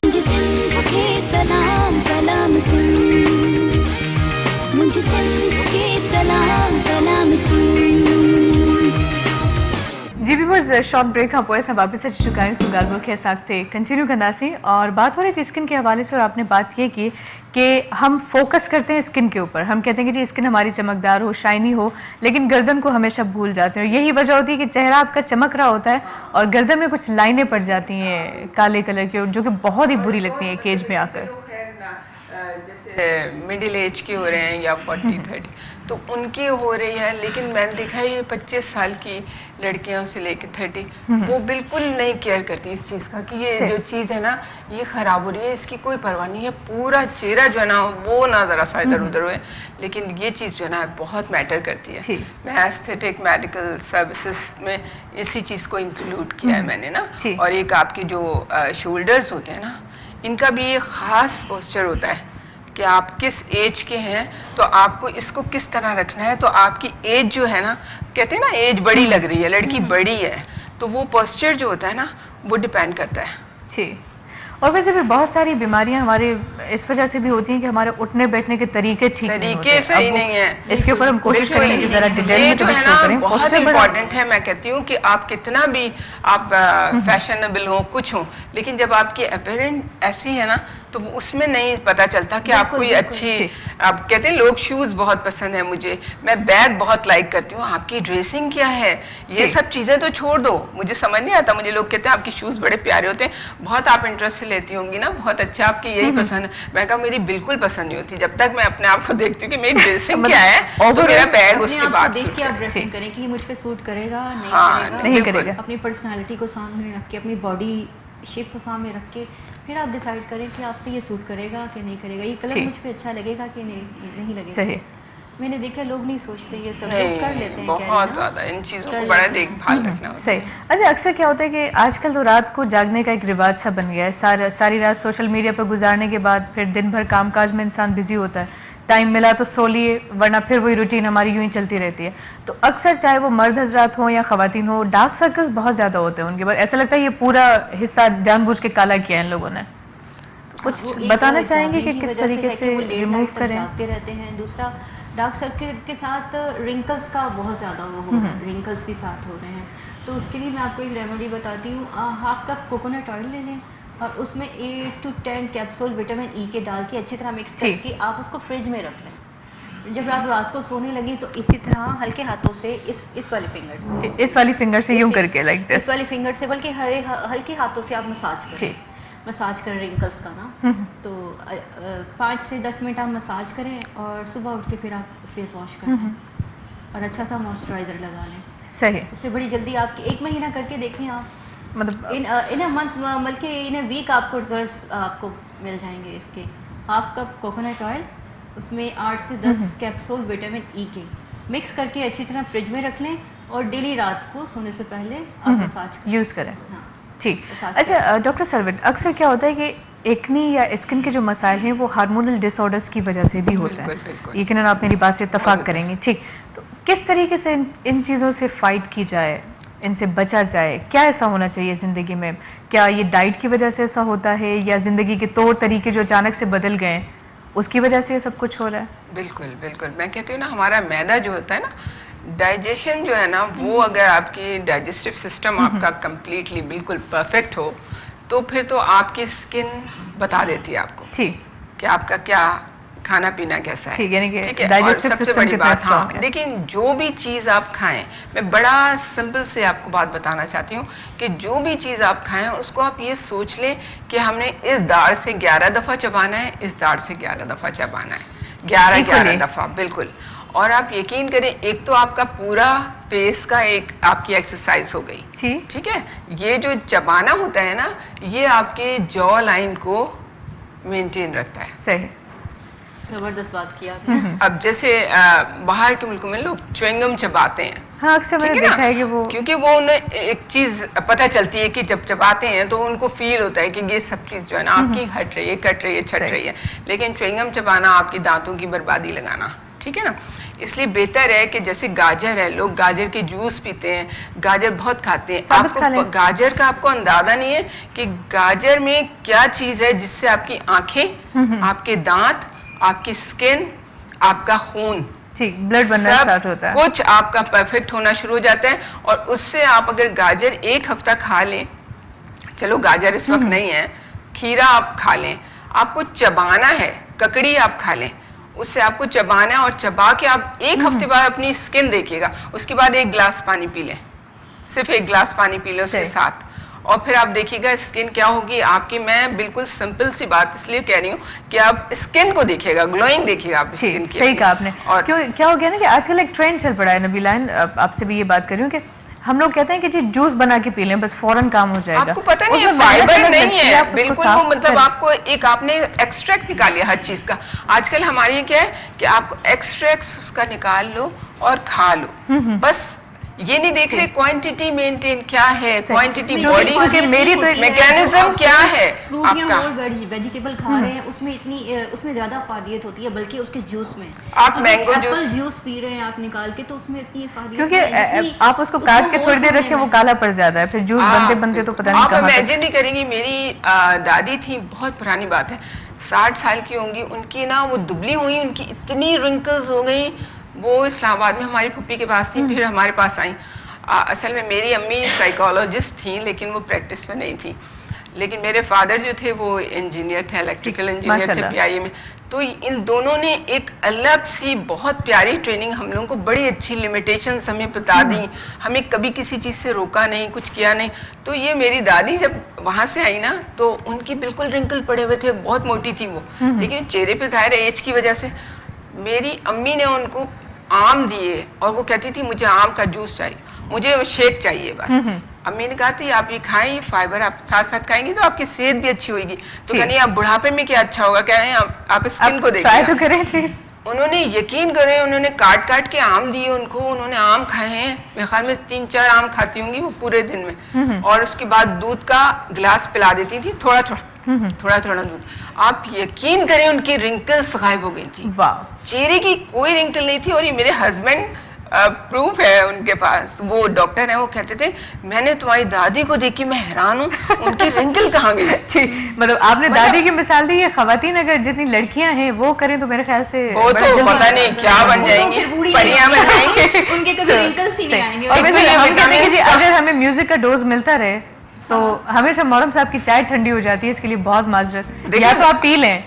मुझे सिंध के सलाम सलाम सिंध, मुझे सिंध के सलाम सलाम सिंध। जी व्यूअर्स, शॉर्ट ब्रेक खां पोइ असां वापस अची चुका आहियूं। सो ॻाल्हि खे असां अॻिते कंटिन्यू कंदासीं और बात हो रही थी स्किन के हवाले से, और आपने बात ये की कि हम फोकस करते हैं स्किन के ऊपर। हम कहते हैं कि जी स्किन हमारी चमकदार हो, शाइनी हो, लेकिन गर्दन को हमेशा भूल जाते हैं। और यही वजह होती है कि चेहरा आपका चमक रहा होता है और गर्दन में कुछ लाइनें पड़ जाती हैं काले कलर की, जो कि बहुत ही बुरी लगती हैं एक एज में आकर। जैसे मिडिल एज के हो रहे हैं या 40-30 तो उनकी हो रही है, लेकिन मैंने देखा है ये 25 साल की लड़कियों से लेकर 30 वो बिल्कुल नहीं केयर करती इस चीज़ का कि ये जो चीज़ है ना ये ख़राब हो रही है, इसकी कोई परवाह नहीं है, पूरा चेहरा जो है ना वो ना ज़रा सा इधर उधर हुए। लेकिन ये चीज़ जो है ना बहुत मैटर करती है। मैं एस्थेटिक मेडिकल सर्विसेज में इसी चीज़ को इंक्लूड किया है मैंने ना। और एक आपके जो शोल्डर्स होते हैं ना, इनका भी एक ख़ास पोस्चर होता है कि आप किस एज के हैं तो आपको इसको किस तरह रखना है। तो आपकी एज जो है ना, कहते हैं ना एज बड़ी लग रही है, लड़की बड़ी है, तो वो पोस्चर जो होता है ना वो डिपेंड करता है। जी, और वैसे भी बहुत सारी बीमारियां हमारे इस वजह से भी होती हैं कि हमारे उठने बैठने के तरीके ठीक नहीं होते। तरीके सही नहीं है। इसके ऊपर हम कोशिश करेंगे कि जरा डिटेल में जो है ना बहुत इम्पोर्टेंट है। मैं कहती हूँ कि आप कितना भी आप फैशनेबल हो कुछ हो, लेकिन जब आपकी अपीयरेंस ऐसी है ना तो उसमें नहीं पता चलता कि आप कोई अच्छी, आप कहते हैं लोग शूज बहुत पसंद है मुझे, मैं बैग बहुत लाइक करती हूँ, आपकी ड्रेसिंग क्या है, ये सब चीजें तो छोड़ दो, मुझे समझ नहीं आता। मुझे लोग कहते हैं आपके शूज बड़े प्यारे होते हैं, बहुत आप इंटरेस्ट से लेती होंगी ना, बहुत अच्छा, आपकी यही पसंद है। मैं कहा मेरी बिल्कुल पसंद नहीं होती जब तक मैं अपने आप को देखती हूँ कि मेरी ड्रेसिंग क्या है तो मेरा बैग उसके बाद देख के आप ड्रेसिंग करें कि ये मुझ पे सूट करेगा नहीं करेगा। अपनी पर्सनालिटी को सामने रख के, अपनी बॉडी शेप को सामने रख के फिर आप डिसाइड करें कि आप पे ये सूट करेगा कि नहीं करेगा, ये कलर मुझ पे अच्छा लगेगा कि नहीं लगेगा। सही, मैंने देखा लोग नहीं सोचते, ये सब लोग कर लेते हैं। बहुत ज्यादा इन चीजों को बड़ा देखभाल रखना होता है। सही। अच्छा, अक्सर क्या होता है कि आजकल तो रात को जागने का एक रिवाज सा बन गया है। सारी रात सोशल मीडिया पर गुजारने के बाद फिर दिन भर कामकाज में इंसान बिजी होता है, टाइम मिला तो सो लिए, वरना फिर वही रूटीन हमारी यूं ही चलती रहती है। तो अक्सर चाहे वो मर्द हजरात हो या खवातीन हो, डार्क सर्कल्स बहुत ज्यादा होते हैं उनके बाद। ऐसा लगता है ये पूरा हिस्सा जानबूझ के काला किया है इन लोगों ने। कुछ बताना चाहेंगे कि किस तरीके से रिमूव करें? जागते रहते हैं। दूसरा, डार्क सर्कल के साथ रिंकल्स का बहुत ज़्यादा वो हो रहा है, रिंकल्स भी साथ हो रहे हैं। तो उसके लिए मैं आपको एक रेमेडी बताती हूँ। हाफ कप कोकोनट ऑयल ले लें और उसमें 8 to 10 कैप्सूल विटामिन ई के डाल के अच्छी तरह मिक्स करके आप उसको फ्रिज में रख लें। जब आप रात को सोने लगे तो इसी तरह हल्के हाथों से इस वाली फिंगर से यूं करके लाइक दिस, इस वाली फिंगर से, बल्कि हल्के हाथों से आप मसाज करें। मसाज करें रिंकल्स का ना, तो 5 से 10 मिनट आप मसाज करें और सुबह उठ के फिर आप फेस वॉश करें और अच्छा सा मॉइस्चराइजर लगा लें। सही, उससे बड़ी जल्दी आपकी 1 महीना करके देखें आप, मतलब इन अ मंथ बल्कि इन अ वीक आपको रिजल्ट्स आपको मिल जाएंगे इसके। हाफ कप कोकोनट ऑयल, उसमें 8 से 10 कैप्सूल विटामिन ई के मिक्स करके अच्छी तरह फ्रिज में रख लें और डेली रात को सोने से पहले आप मसाज यूज़ करें। ठीक। अच्छा डॉक्टर सरवट, अक्सर क्या होता है कि एक्नी या स्किन के जो मसाइल हैं वो हार्मोनल डिसऑर्डर्स की वजह से भी होता है, यकीनन आप मेरी बात से इत्तेफाक करेंगे। ठीक, तो किस तरीके से इन चीज़ों से फाइट की जाए, इनसे बचा जाए? क्या ऐसा होना चाहिए ज़िंदगी में? क्या ये डाइट की वजह से ऐसा होता है या ज़िंदगी के तौर तरीके जो अचानक से बदल गए उसकी वजह से ये सब कुछ हो रहा है? बिल्कुल बिल्कुल, मैं कहती हूँ ना हमारा मैदा जो होता है ना, डाइजेशन जो है ना वो अगर आपकी डाइजेस्टिव सिस्टम आपका कंप्लीटली बिल्कुल परफेक्ट हो तो फिर तो आपकी स्किन बता देती है आपको ठीक कि आपका क्या खाना पीना कैसा है। ठीक है, यानी कि ठीक है। और digestive सबसे system बड़ी कितना बात, strong हाँ, है। लेकिन जो भी चीज़ आप खाएं, मैं बड़ा सिंपल से आपको बात बताना चाहती हूँ कि जो भी चीज़ आप खाएं उसको आप ये सोच लें कि हमने इस दाढ़ से 11 दफ़ा चबाना है, इस दाढ़ से 11 दफ़ा चबाना है, 11 दफ़ा, बिल्कुल। और आप यकीन करें, एक तो आपका पूरा फेस का एक आपकी एक्सरसाइज हो गई, ठीक है। ये जो चबाना होता है ना, ये आपके जॉ लाइन को मेंटेन रखता है। सही, जबरदस्त बात किया आपने। अब जैसे बाहर के मुल्कों में लोग च्युइंगम चबाते हैं, हाँ अक्सर मैंने देखा है कि वो, क्योंकि वो उन्हें एक चीज पता चलती है कि जब चबाते हैं तो उनको फील होता है कि ये सब चीज जो है ना आपकी हट रही है, कट रही है, छट रही है। लेकिन च्युइंगम चबाना आपकी दांतों की बर्बादी लगाना, ठीक है ना। इसलिए बेहतर है कि जैसे गाजर है, लोग गाजर के जूस पीते हैं, गाजर बहुत खाते हैं। आपको गाजर का आपको अंदाजा नहीं है कि गाजर में क्या चीज है जिससे आपकी आंखें, आपके दांत, आपकी स्किन, आपका खून, ठीक, ब्लड बनना स्टार्ट होता है, कुछ आपका परफेक्ट होना शुरू हो जाता है। और उससे आप अगर गाजर एक हफ्ता खा लें, चलो गाजर इस वक्त नहीं है, खीरा आप खा लें, आपको चबाना है, ककड़ी आप खा लें, उससे आपको चबाना है और चबा के आप एक हफ्ते बाद अपनी स्किन देखिएगा, उसके बाद 1 गिलास पानी पी लें, सिर्फ 1 गिलास पानी पी लें उसके साथ, और फिर आप देखिएगा स्किन क्या होगी आपकी। मैं बिल्कुल सिंपल सी बात इसलिए कह रही हूँ कि आप स्किन को देखिएगा, ग्लोइंग देखिएगा आप स्किन की। सही कहा आपने। और क्यों क्या हो गया ना कि आजकल एक ट्रेंड चल पड़ा है, नबीला, आपसे भी ये बात कर रही हूँ कि हम लोग कहते हैं कि जी जूस बना के पी लें, बस फौरन काम हो जाएगा। आपको पता नहीं है, फाइबर नहीं है बिल्कुल, वो मतलब आपको एक आपने एक्सट्रैक्ट निकाल लिया हर चीज का। आजकल हमारे यहाँ क्या है कि आपको एक्सट्रैक्ट उसका निकाल लो और खा लो, बस ये नहीं देख रहे क्वांटिटी मेंटेन क्या है, क्वांटिटी बॉडी क्योंकि मेरी तो मैकेनिज्म क्या है आपका, वेजिटेबल खा रहे हैं उसमें इतनी उसमें ज्यादा फायदियत होती है, बल्कि उसके जूस में आप मैंगो जूस पी रहे हैं आप निकाल के, तो उसमें इतनी फायदियत, क्योंकि आप उसको काट के थोड़ी देर रखें वो काला पड़ जाता है, फिर जूस बनते बनते तो पता नहीं आप इमेजिन नहीं करेंगी। मेरी दादी थी, बहुत पुरानी बात है, 60 साल की होंगी, उनकी ना वो दुबली हुई, उनकी इतनी रिंकल्स हो गई। वो इस्लामाबाद में हमारी फूफी के पास थी, फिर हमारे पास आई। असल में मेरी अम्मी साइकोलॉजिस्ट थी, लेकिन वो प्रैक्टिस में नहीं थी। लेकिन मेरे फादर जो थे वो इंजीनियर थे, इलेक्ट्रिकल इंजीनियर थे PIA में। तो इन दोनों ने एक अलग सी बहुत प्यारी ट्रेनिंग हम लोगों को, बड़ी अच्छी लिमिटेशंस हमें बता दी, हमें कभी किसी चीज़ से रोका नहीं, कुछ किया नहीं। तो ये मेरी दादी जब वहाँ से आई ना, तो उनकी बिल्कुल रिंकल पड़े हुए थे, बहुत मोटी थी वो, लेकिन चेहरे पे जाहिर है एज की वजह से। मेरी अम्मी ने उनको आम दिए और वो कहती थी मुझे आम का जूस चाहिए, मुझे शेक चाहिए बस। अम्मी ने कहा थी आप ये खाएं, ये फाइबर आप साथ साथ खाएंगी तो आपकी सेहत भी अच्छी होगी। तो कहनी आप बुढ़ापे में क्या अच्छा होगा, कह रहे हैं आप स्किन को देखिए, तो करें प्लीज। उन्होंने यकीन करें, उन्होंने काट काट के आम दिए उनको, उन्होंने आम खाए हैं, मेरे ख्याल में 3-4 आम खाती होंगी वो पूरे दिन में। और उसके बाद दूध का गिलास पिला देती थी, थोड़ा थोड़ा दूध। आप यकीन करें उनकी रिंकल्स गायब हो गई थी, चेहरे की कोई रिंकल नहीं थी। और ये मेरे हस्बैंड प्रूफ है उनके पास, वो डॉक्टर हैं, वो कहते थे मैंने तुम्हारी दादी को देख के मैं हैरान हूँ, उनकी रिंकल कहाँ गई। मतलब आपने दादी की मिसाल दी है, खवातीन अगर जितनी लड़कियां हैं वो करें तो मेरे ख्याल से वो तो पता नहीं क्या बन जाएंगी, परियां बन जाएंगी, उनके कभी रिंकल्स ही नहीं आएंगे। और वैसे हम कहते हैं कि जी अगर हमें म्यूजिक का डोज मिलता रहे तो हमेशा मोहर्रम साहब की चाय ठंडी हो जाती है, इसके लिए बहुत माजरत, या तो आप पी लें।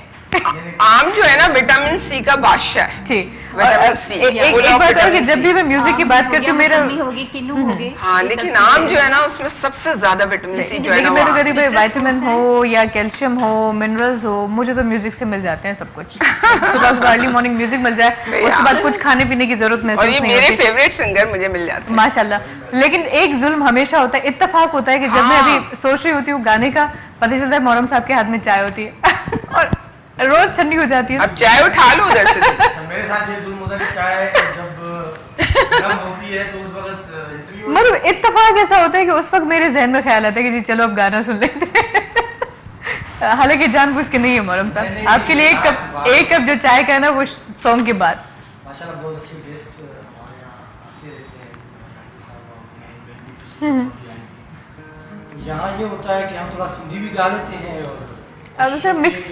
आम जो है ना विटामिन सी का बादशाह है। ठीक, विटामिन सी। एक बात और कि जब भी मैं म्यूजिक की बात करती हूँ मेरा होगी, किन्नू होगी, हाँ, लेकिन आम जो है ना उसमें सबसे ज्यादा विटामिन सी जो है ना, मेरे करीब विटामिन हो या कैल्शियम हो, मिनरल्स हो, मुझे तो म्यूजिक से मिल जाते हैं सब कुछ। सुबह अर्ली मॉर्निंग म्यूजिक मिल जाए, उसके बाद कुछ खाने पीने की जरूरत महसूस नहीं होती। मेरे फेवरेट सिंगर मुझे मिल जाते हैं माशाल्लाह। लेकिन एक जुल्म हमेशा होता है, इत्तेफाक होता है कि जब मैं अभी सोच रही होती हूँ गाने का, पता चलता है मोहर्रम साहब के हाथ में चाय होती है और रोज ठंडी हो जाती है। अब चाय उठा लो उधर से। मेरे साथ ये जुल्म होता है कि चाय जब गर्म होती है तो उस वक्त मतलब इत्तेफाक ऐसा होता है कि उस वक्त मेरे जहन में ख्याल आता है कि जी चलो अब गाना सुन लेते हैं। हालांकि जानबूझ के नहीं है मोहर्रम साहब, आपके लिए एक कप जो चाय का है ना वो सॉन्ग के बाद। माशाल्लाह बहुत अच्छे गेस्ट हमारे यहाँ आते रहते हैं, तो यहाँ ये होता है कि हम थोड़ा सिंधी भी गा लेते हैं और अब सर मिक्स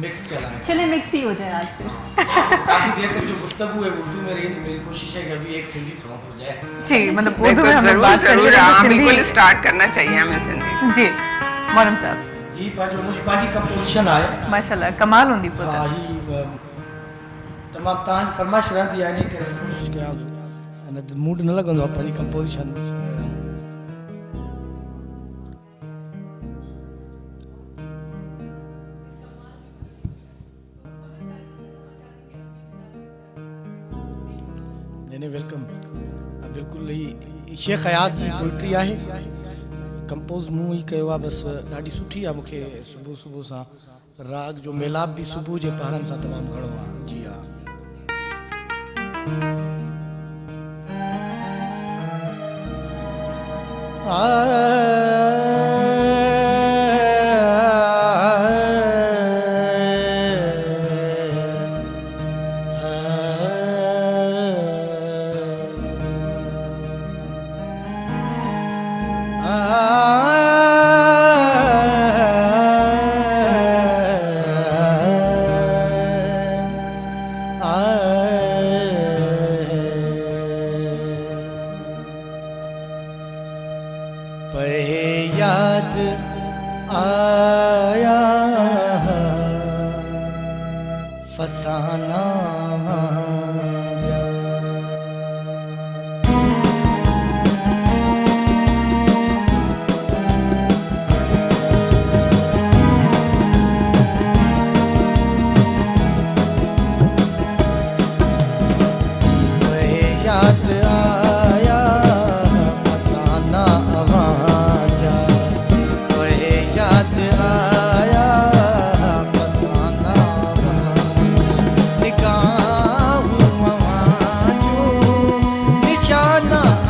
मिक्स चला है। चले मिक्स ही हो जाए आज फिर। काफी देर तक जो गुफ्तगू है उर्दू में रही, तो मेरी कोशिश है कि अभी एक सिंधी सॉन्ग हो जाए। जी, मतलब उर्दू बिल्कुल, में हम जरूर बात जरूर करेंगे हाँ, तो बिल्कुल सिंधी। स्टार्ट करना चाहिए हमें सिंधी। जी मोहरम साहब, ये जो मुझे पाजी कंपोजिशन आए माशाल्लाह कमाल होंदी पुत। हाँ ही तमाम ताज फरमाइश रहती है कि कोशिश कयां अने मूड न लगंदो आहे पाजी कंपोजिशन। नहीं वेलकम, बिल्कुल ही शेख अयाज़ जी पोइट्री आहे, कंपोज मूं ही कयो आहे, बस ॾाढी सुठी आहे। मूंखे सुबुह सुबुह सां राग जो मेलाप भी सुबुह जे पहरनि सां तमामु घणो आहे। जी हाँ, याद आया फसाना याद आया फसाना आवाजा, याद आया फसाना निगाहूं आवाजू निशाना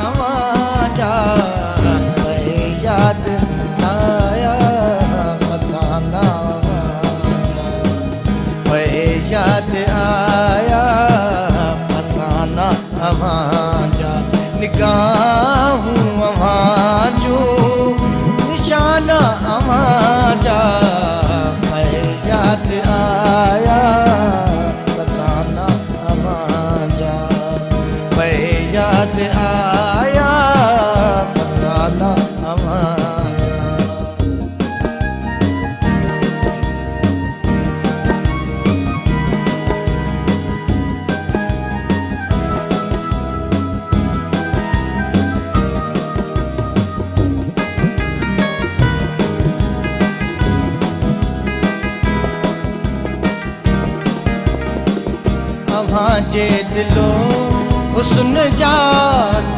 आवाजा, याद आया फसाना आवाजा, याद आया फसाना आवाजा, निगाहूं आवाजू निशाना आवाजा, याद आया फसाना आवाजा, याद आया फसाना आवाजा। जे दिलो हुस्न जा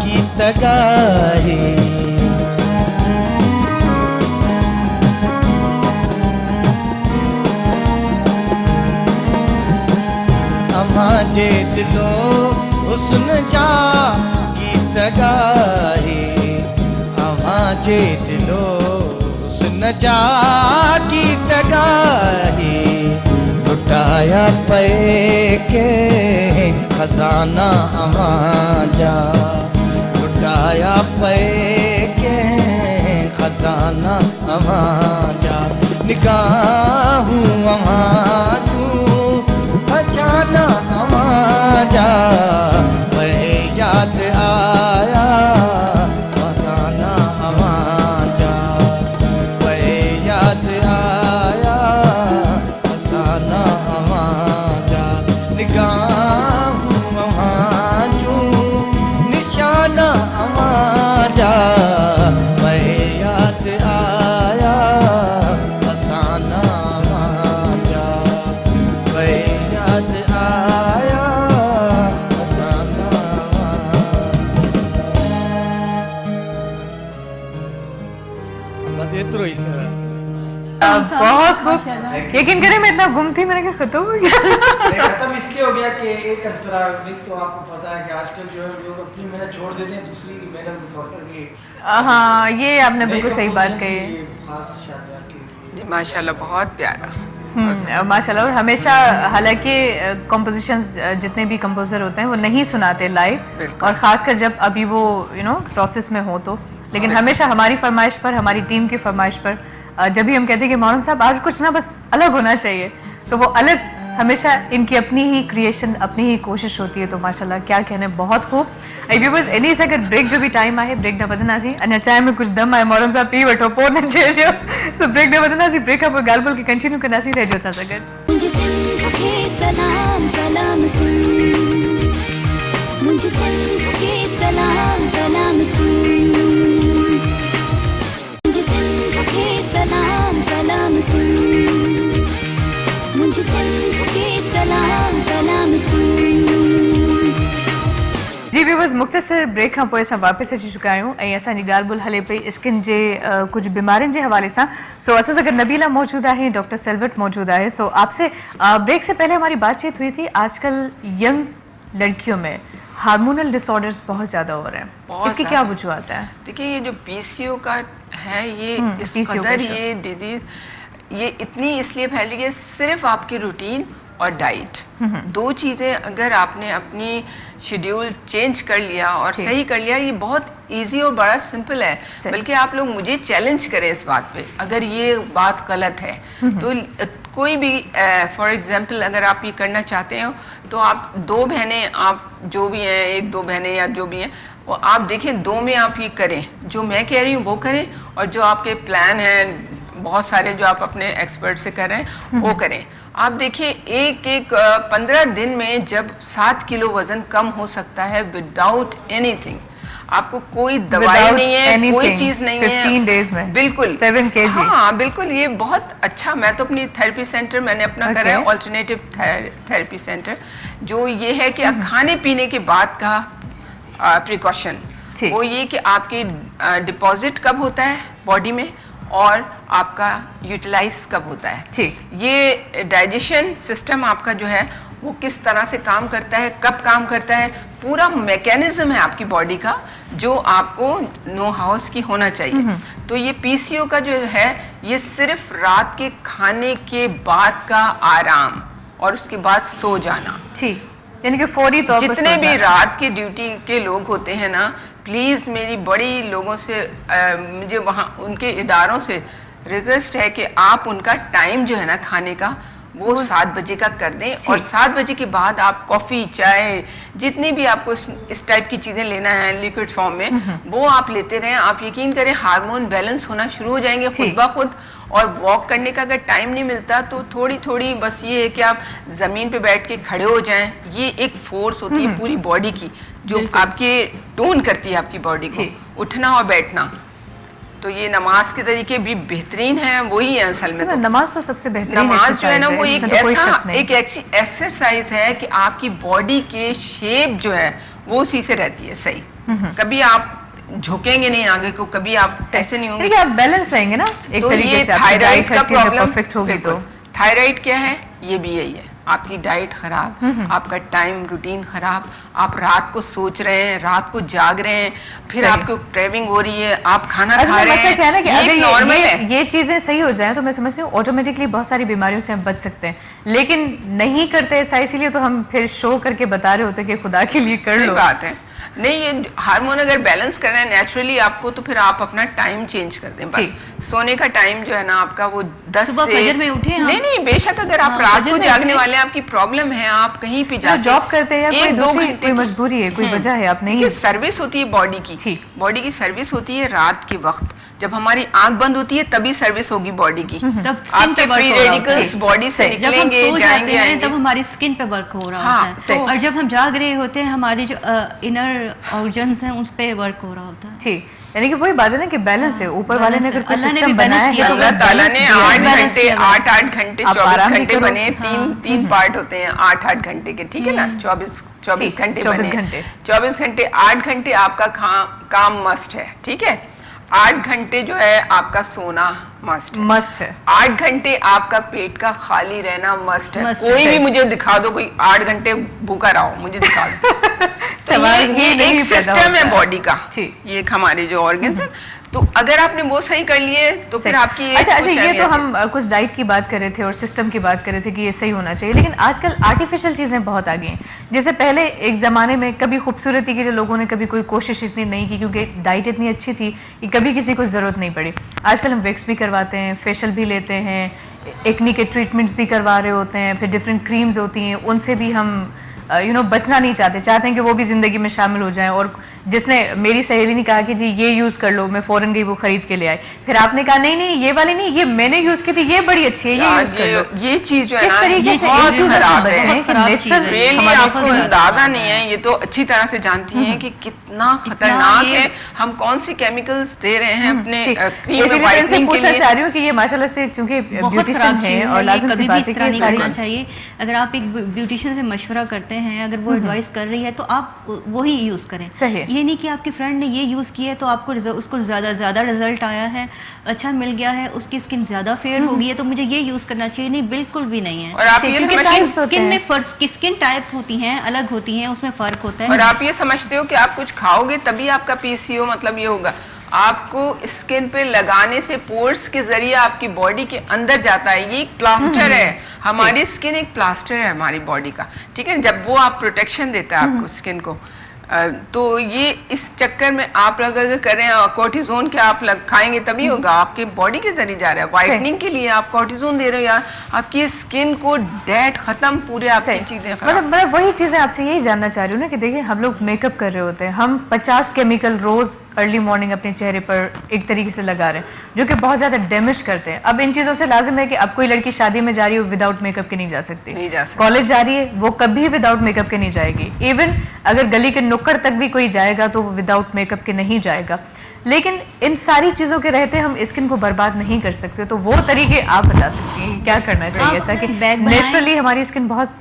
गीत गाए, अमां जे दिलो हुस्न जा गीत गाए, अमां जे दिलो हुस्न जा गीत गाए, लुटाया पे के खजाना आवाजा, लुटाया पे के खजाना आवाजा, निगाहूं आवाजू अचाना आवाजा, याद आया फसाना आवाजा, याद आया फसाना आवाजा, निगाहूं आवाजू निशाना आवाजा, याद आया फसाना आवाजा, याद आया फसाना आवाजा। बस एतिरो ई बहुत खूब, यकीन करें मैं इतना गुम थी, मैंने कहा खत्म हो गया। खत्म इसलिए हो गया कि एक अंतरा नहीं, तो आपको पता है कि आजकल जो है लोग अपनी मेहनत छोड़ देते हैं, दूसरी की मेहनत रिकॉर्ड करके। हाँ, ये आपने बिल्कुल सही बात कही। माशाल्लाह बहुत प्यारा। माशाल्लाह, और हमेशा हालांकि कंपोजिशंस जितने भी कंपोजर होते हैं वो नहीं सुनाते लाइव, और खासकर जब अभी वो प्रोसेस में हो तो, लेकिन हमेशा हमारी फरमाइश पर, हमारी टीम की फरमाइश पर जब भी हम कहते हैं कि मोहरम साहब आज कुछ ना बस अलग होना चाहिए, तो वो अलग हमेशा इनकी अपनी ही क्रिएशन, अपनी ही कोशिश होती है। तो माशाल्लाह क्या कहने, बहुत खूब। व्यूअर्स एनी से अगर ब्रेक जो भी टाइम आहे ब्रेक न बदनासी अञा चाय में कुछ दम आहे मोहरम साहब पी वठो पोइ न चइजो। सो ब्रेक न बदनासी, ब्रेक खां पोइ ॻाल्हि ॿोल खे कंटिन्यू कंदासीं, रहिजो असां सां गॾु। मुझे सिंध के सलाम सलाम सिंध, मुझे सिंध के सलाम सलाम सिंध, मुझे सिंध के सलाम सलाम सिंध, मुझे सिंध के सलाम सलाम सिंध। जी व्यूअर्स, मुख़्तसर ब्रेक खां पोइ असां वापसि अची चुका आहियूं ऐं असांजी ॻाल्हि ॿोल हले पई स्किन जे कुछ बीमारियुनि जे हवाले सां। सो असां सां गॾु नबीला मौजूद आहे, डॉक्टर सेल्वट मौजूद आहे। सो आपसे ब्रेक से पहले हमारी बातचीत हुई थी, आजकल यंग लड़कियों में हार्मोनल डिसऑर्डर्स बहुत ज़्यादा हो रहे हैं, इसकी क्या वजूहत है? देखिए ये जो पीसीओ का है ये इस PCO कदर का ये डिजीज ये इतनी इसलिए फैल रही है, सिर्फ आपकी रूटीन और डाइट, दो चीज़ें अगर आपने अपनी शेड्यूल चेंज कर लिया और सही कर लिया, ये बहुत इजी और बड़ा सिंपल है। बल्कि आप लोग मुझे चैलेंज करें इस बात पे, अगर ये बात गलत है तो कोई भी फॉर एग्जांपल अगर आप ये करना चाहते हो तो आप दो बहनें, आप जो भी हैं, एक दो बहनें या जो भी हैं, वो आप देखें दो में आप ये करें, जो मैं कह रही हूँ वो करें, और जो आपके प्लान हैं बहुत सारे जो आप अपने एक्सपर्ट से कर रहे हैं वो करें। आप देखिए एक 15 दिन में जब 7 किलो वजन कम हो सकता है विदाउट एनीथिंग, आपको कोई दवाई नहीं है, कोई चीज नहीं है, 15 days में बिल्कुल 7 kg। हाँ बिल्कुल, ये बहुत अच्छा। मैं तो अपनी थेरेपी सेंटर मैंने अपना करा है, ऑल्टरनेटिव थेरेपी सेंटर, जो ये है कि खाने पीने के बाद का प्रिकॉशन वो ये कि आपकी डिपॉजिट कब होता है बॉडी में और आपका यूटिलाइज कब होता है। ठीक, ये डाइजेशन सिस्टम आपका जो है वो किस तरह से काम करता है, कब काम करता है, पूरा मैकेनिज्म है आपकी बॉडी का जो आपको नो हाउस की होना चाहिए। तो ये पीसीओ का जो है ये सिर्फ रात के खाने के बाद का आराम और उसके बाद सो जाना। ठीक, यानी कि फौरी तौर पर जितने भी रात के ड्यूटी के लोग होते हैं ना, प्लीज़ मेरी बड़ी लोगों से मुझे वहाँ उनके इदारों से रिक्वेस्ट है कि आप उनका टाइम जो है ना खाने का वो 7 बजे का कर दें, और 7 बजे के बाद आप कॉफ़ी चाय जितनी भी आपको इस टाइप की चीज़ें लेना है लिक्विड फॉर्म में वो आप लेते रहें। आप यकीन करें हार्मोन बैलेंस होना शुरू हो जाएंगे खुद ब खुद। और वॉक करने का अगर टाइम नहीं मिलता तो थोड़ी थोड़ी बस ये है कि आप ज़मीन पे बैठ के खड़े हो जाएं। ये एक फोर्स होती है पूरी बॉडी की जो आपके टोन करती है आपकी बॉडी को, उठना और बैठना। तो ये नमाज के तरीके भी बेहतरीन है, वही है असल में। तो नमाज तो सबसे बेहतरीन नमाज जो है ना वो एक ऐसा एक ऐसी एक्सरसाइज है कि आपकी बॉडी के शेप जो है वो उसी से रहती है सही। कभी आप झुकेंगे नहीं आगे को, कभी आप ऐसे नहीं होंगे, आप बैलेंस रहेंगे ना एक तो तरीके ये से। थायराइड का प्रॉब्लम परफेक्ट होगी तो थायराइड क्या है, ये भी यही है। आपकी डाइट खराब, आपका टाइम रूटीन खराब, आप रात को सोच रहे हैं, रात को जाग रहे हैं, फिर आपको क्रेविंग हो रही है, आप खाना खा रहे हैं। क्या है ना कि ये नॉर्मल है। ये चीजें सही हो जाए तो मैं समझती हूँ ऑटोमेटिकली बहुत सारी बीमारियों से हम बच सकते हैं, लेकिन नहीं करते ऐसा, इसीलिए तो हम फिर शो करके बता रहे होते कि खुदा के लिए कर लो। बात है नहीं, ये हार्मोन अगर बैलेंस करना है नेचुरली आपको तो फिर आप अपना टाइम चेंज कर दें बस। सोने का टाइम जो है ना आपका वो 10 सुबह फजर में उठे हम। नहीं बेशक अगर आप रात को जागने वाले हैं, आपकी प्रॉब्लम है, आप कहीं पे जाते जॉब करते हैं या कोई 1-2 दूसरी घंटे कोई मजबूरी है, कोई वजह है, आप नहीं। सर्विस होती है बॉडी की, बॉडी की सर्विस होती है रात के वक्त, जब हमारी आंख बंद होती है तभी सर्विस होगी बॉडी की। आपके फ्री रेडिकल्स बॉडी से निकलेंगे, जाएंगे, तब हमारी स्किन पे वर्क हो रहा होता है, और जब हम जाग रहे होते हैं हमारी जो इनर ऑर्गन्स हैं उस पे वर्क हो रहा होता है। ठीक, यानी कि वही बात है ना कि बैलेंस है, ऊपर वाले ने अगर कोई अल्लाह ने सिस्टम भी बैलेंस बनाया है किया, तो अल्लाह ताला ने 8 घंटे 8 घंटे आप 24 आराम भी घंटे करो। बने, तीन पार्ट होते हैं 8 घंटे के, ठीक है ना। 24 घंटे 24 बने, घंटे 24 घंटे 8 घंटे आपका काम मस्ट है, ठीक है। 8 घंटे जो है आपका सोना मस्ट है। 8 घंटे आपका पेट का खाली रहना मस्ट है। कोई भी मुझे दिखा दो कोई 8 घंटे भूखा रहा हो, मुझे दिखा दो। तो ये एक सिस्टम है बॉडी का, ये हमारे जो ऑर्गन्स है। तो अगर आपने वो सही कर लिए तो फिर आपकी अच्छा, ये तो हम कुछ डाइट की बात कर रहे थे और सिस्टम की बात कर रहे थे कि ये सही होना चाहिए, लेकिन आजकल आर्टिफिशियल चीज़ें बहुत आ गई हैं। जैसे पहले एक ज़माने में कभी खूबसूरती के लिए लोगों ने कभी कोई कोशिश इतनी नहीं की, क्योंकि डाइट इतनी अच्छी थी कि कभी किसी को ज़रूरत नहीं पड़ी। आजकल हम वैक्स भी करवाते हैं, फेशियल भी लेते हैं, एक्नी के ट्रीटमेंट्स भी करवा रहे होते हैं, फिर डिफरेंट क्रीम्स होती हैं, उनसे भी हम बचना नहीं चाहते हैं कि वो भी ज़िंदगी में शामिल हो जाएं। और जिसने, मेरी सहेली ने कहा कि जी ये यूज़ कर लो, मैं फ़ौरन गई वो खरीद के ले आई, फिर आपने कहा नहीं नहीं ये वाली नहीं, ये मैंने यूज़ की थी, ये बड़ी अच्छी है, ये यूज़ कर लो। ये चीज़ जो है इस ना, तरीके से बहुत खराब है। नेचुरल आपको अंदाजा नहीं है, ये तो अच्छी तरह से जानती हैं कि कितना खतरनाक है, हम कौन से केमिकल्स दे रहे हैं अपने क्रीम में वाइटनिंग के लिए। चाह रही हूँ कि ये माशाल्लाह से चूंकि ब्यूटिशियन है और लाजिम सी बात है कि ये सारी चाहिए। अगर आप एक ब्यूटिशियन से मशवरा करते हैं, अगर वो एडवाइस कर रही है तो आप वही यूज़ करें। सही, ये नहीं कि आपकी फ्रेंड ने ये यूज़ किया है तो आपको उसको ज़्यादा रिजल्ट आया है, अच्छा मिल गया है, उसकी स्किन ज़्यादा फेयर हो गई है तो मुझे ये यूज़ करना चाहिए। नहीं, बिल्कुल भी नहीं है। और आप ये स्किन में स्किन टाइप होती हैं, अलग होती हैं, उसमें फ़र्क होता है। और आप ये समझते हो कि आप कुछ खाओगे तभी आपका पीसीओ, मतलब ये होगा। आपको स्किन पे लगाने से पोर्स के जरिए आपकी बॉडी के अंदर जाता है। ये एक प्लास्टर है, हमारी स्किन एक प्लास्टर है हमारी बॉडी का, ठीक है। जब वो आप प्रोटेक्शन देता है आपको स्किन को, तो ये इस चक्कर में आप अगर कर रहे हैं कोर्टिजोन के आप खाएंगे तभी होगा, आपके बॉडी के जरिए जा रहा है। वाइटनिंग के लिए आप कोर्टिजोन दे रहे हो यार, आपकी स्किन को डेड खत्म, पूरे आपकी चीजें खत्म। मतलब वही चीजें आपसे यही जानना चाह रही हूँ ना कि देखिए हम लोग मेकअप कर रहे होते हैं, हम 50 केमिकल रोज अर्ली मॉर्निंग अपने चेहरे पर एक तरीके से लगा रहे हैं जो कि बहुत ज्यादा डैमेज करते हैं। अब इन चीजों से लाजिम है कि अब कोई लड़की शादी में जा रही है विदाउट मेकअप के नहीं जा सकती, कॉलेज जा रही है वो कभी विदाउट मेकअप के नहीं जाएगी, इवन अगर गली के नुक्कड़ तक भी कोई जाएगा तो वो विदाउट मेकअप के नहीं जाएगा। लेकिन इन सारी चीजों के रहते हम स्किन को बर्बाद नहीं कर सकते, तो वो तरीके आप बता सकती हैं क्या करना चाहिए ऐसा कि नेचुरली हमारी स्किन बहुत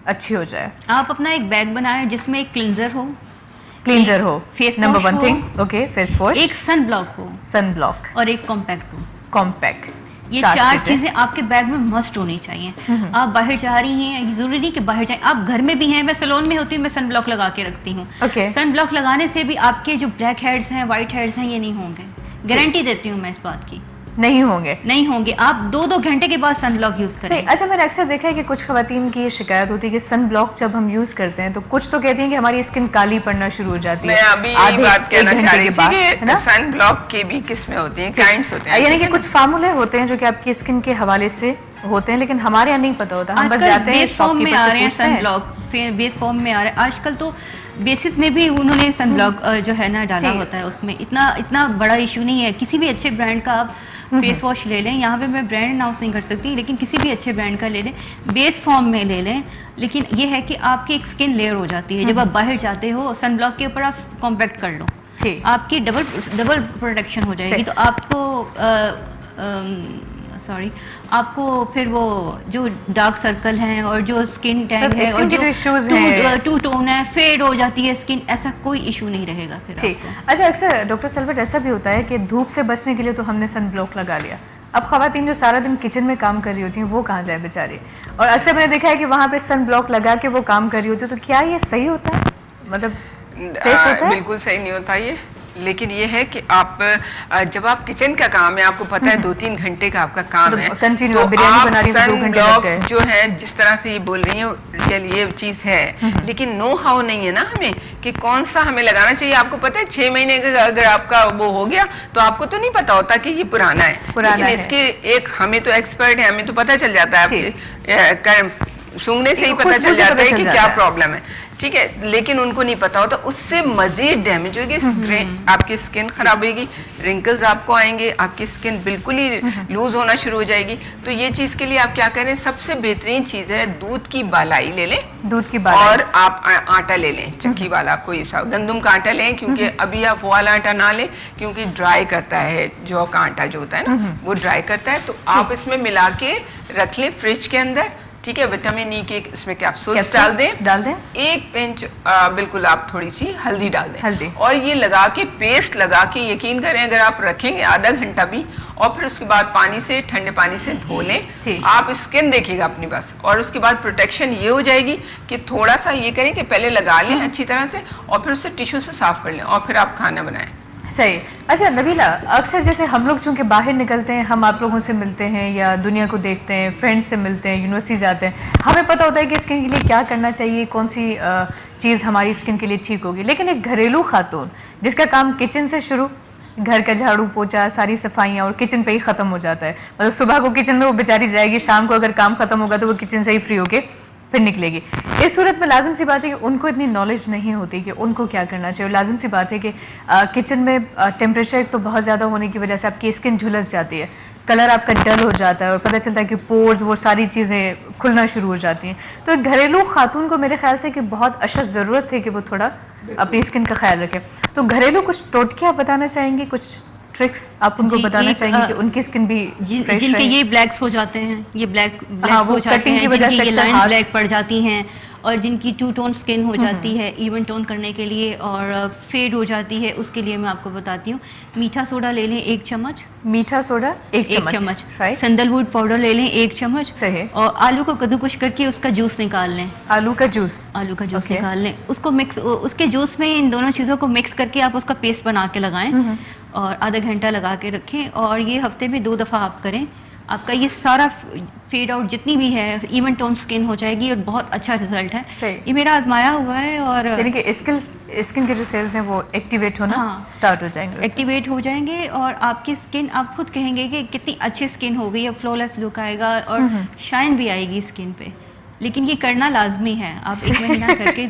अच्छी हो जाए। आप अपना एक बैग बनाएं जिसमें एक क्लींजर हो, face number 1 thing, okay, face wash, एक सन ब्लॉक और एक कॉम्पैक्ट। ये 4 चीजें आपके बैग में मस्ट होनी चाहिए। आप बाहर जा रही हैं, जरूरी नहीं कि बाहर जाएं, आप घर में भी हैं, मैं सैलून में होती हूँ, मैं सन ब्लॉक लगा के रखती हूँ। सन ब्लॉक लगाने से भी आपके जो ब्लैक हेड्स हैं, व्हाइट हेड्स हैं, ये नहीं होंगे, गारंटी देती हूँ मैं इस बात की, नहीं होंगे। आप 2-2 घंटे के बाद सन ब्लॉक यूज करें। अच्छा, मैंने अक्सर देखा है कि कुछ खवातीन की ये शिकायत होती है कि सन ब्लॉक जब हम यूज करते हैं तो कुछ तो कहती हैं कि हमारी स्किन काली पड़ना शुरू हो जाती है। मैं अभी यही बात कहना चाह रही थी कि सन ब्लॉक के भी किस्में होती हैं, काइंड्स होते हैं, यानी कि कुछ फार्मूले होते हैं जो कि आपकी स्किन के हवाले से होते हैं, लेकिन हमारे यहाँ नहीं पता होता। हम बस जाते हैं फॉर्म में आ रहे हैं सन ब्लॉक, बेस फॉर्म में आ रहा है आजकल, तो बेसिस में भी उन्होंने सन ब्लॉक जो है ना डाला होता है, उसमें इतना बड़ा इशू नहीं है। किसी भी अच्छे ब्रांड का आप फेस वॉश ले लें, यहाँ पे मैं ब्रांड अनाउंस नहीं कर सकती, लेकिन किसी भी अच्छे ब्रांड का ले लें, बेस फॉर्म में ले लें, लेकिन ये है कि आपकी एक स्किन लेयर हो जाती है। जब आप बाहर जाते हो सन ब्लॉक के ऊपर आप कॉम्पैक्ट कर लो, आपकी डबल प्रोटेक्शन हो जाएगी। तो आपको फिर वो जो डार्क सर्कल हैं और जो स्किन टैन है और जो टू टोन है, फेड हो जाती है स्किन, ऐसा कोई इशू नहीं रहेगा फिर आपको। अच्छा, अक्सर डॉक्टर सलवट ऐसा भी होता है कि धूप से बचने के लिए तो हमने सन ब्लॉक लगा लिया, अब खवातीन जो सारा दिन किचन में काम कर रही होती हैं वो कहाँ जाए बेचारी, और अक्सर मैंने देखा है कि वहाँ पे सन ब्लॉक लगा के वो काम कर रही होती है, तो क्या ये सही होता है, मतलब सेफ होता है? बिल्कुल सही नहीं होता ये, लेकिन ये है कि आप जब आप किचन का काम है, आपको पता है 2-3 घंटे का आपका काम है, तो आप सन ब्लॉक जो है जिस तरह से ये बोल रही है ये चीज है, लेकिन नो हाउ नहीं है ना हमें कि कौन सा हमें लगाना चाहिए। आपको पता है 6 महीने का अगर आपका वो हो गया तो आपको तो नहीं पता होता कि ये पुराना है, लेकिन इसके एक हमें तो एक्सपर्ट है, हमें तो पता चल जाता है, आपके सूंघने से ही पता चल जाता है कि क्या प्रॉब्लम है, ठीक है, लेकिन उनको नहीं पता होता, उससे मजीद डैमेज होगी, आपकी स्किन खराब होगी, रिंकल्स आपको आएंगे, आपकी स्किन बिल्कुल ही लूज होना शुरू हो जाएगी। तो ये चीज के लिए आप क्या करें, सबसे बेहतरीन चीज है दूध की बालाई ले लें, दूध की बालाई, और आप आटा ले लें, चक्की वाला कोई सा गंदम का आटा लें, क्योंकि अभी आप वो वाला आटा ना लें क्योंकि ड्राई करता है, जौ का आटा जो होता है ना वो ड्राई करता है, तो आप इसमें मिला के रख लें फ्रिज के अंदर, ठीक है। विटामिन ई के इसमें कैप्सूल्स डाल दें, 1 पिंच बिल्कुल आप थोड़ी सी हल्दी डाल दें, और ये लगा के पेस्ट लगा के यकीन करें अगर आप रखेंगे आधा घंटा भी, और फिर उसके बाद ठंडे पानी से धो लें, आप स्किन देखिएगा अपनी बस, और उसके बाद प्रोटेक्शन ये हो जाएगी कि थोड़ा सा ये करें कि पहले लगा लें अच्छी तरह से और फिर उससे टिश्यू से साफ कर लें और फिर आप खाना बनाएं। सही। अच्छा नबीला, अक्सर जैसे हम लोग चूंकि बाहर निकलते हैं, हम आप लोगों से मिलते हैं या दुनिया को देखते हैं, फ्रेंड्स से मिलते हैं, यूनिवर्सिटी जाते हैं, हमें पता होता है कि स्किन के लिए क्या करना चाहिए, कौन सी चीज़ हमारी स्किन के लिए ठीक होगी। लेकिन एक घरेलू खातून जिसका काम किचन से शुरू, घर का झाड़ू पोछा, सारी सफाइयाँ और किचन पे ही ख़त्म हो जाता है, मतलब सुबह को किचन में वो बेचारी जाएगी, शाम को अगर काम ख़त्म होगा तो वो किचन से ही फ्री होके फिर निकलेगी। इस सूरत में लाजिम सी बात है कि उनको इतनी नॉलेज नहीं होती कि उनको क्या करना चाहिए। लाजिम सी बात है कि किचन में टेम्परेचर एक तो बहुत ज़्यादा होने की वजह से आपकी स्किन झुलस जाती है, कलर आपका डल हो जाता है और पता चलता है कि पोर्स वो सारी चीज़ें खुलना शुरू हो जाती हैं। तो एक घरेलू खातून को मेरे ख्याल से कि बहुत अशद ज़रूरत है कि वो थोड़ा अपनी स्किन का ख्याल रखें। तो घरेलू कुछ टोटके आप बताना चाहेंगे, कुछ ट्रिक्स आप उनको बताना चाहेंगे कि उनकी स्किन भी जिनके ये ब्लैक्स हो जाते हैं, ये ब्लैक हाँ, हो जाते हैं, जिनकी ये लाइन हाथ ब्लैक पड़ जाती हैं और जिनकी टू टोन स्किन हो जाती है इवन टोन करने के लिए और फेड हो जाती है, उसके लिए मैं आपको बताती हूँ। मीठा सोडा ले लें 1 चम्मच, मीठा सोडा 1 चम्मच, सैंडलवुड पाउडर ले लें 1 चम्मच, सही, और आलू को कद्दूकस करके उसका जूस निकाल लें। आलू का जूस निकाल लें, उसको मिक्स, उसके जूस में इन दोनों चीज़ों को मिक्स करके आप उसका पेस्ट बना के लगाएं और आधा घंटा लगा के रखें और ये हफ्ते में 2 दफ़ा आप करें। आपका ये सारा फेड आउट जितनी भी है इवन टोन स्किन हो जाएगी और बहुत अच्छा रिजल्ट है। ये मेरा आजमाया हुआ है और यानी कि स्किन के जो सेल्स हैं वो एक्टिवेट होना स्टार्ट हो जाएंगे, एक्टिवेट हो जाएंगे और आपकी स्किन, आप खुद कहेंगे कि कितनी अच्छी स्किन हो गई है, फ्लॉलेस लुक आएगा और शाइन भी आएगी स्किन पे। लेकिन ये करना लाजमी है, आप 1 महीना करके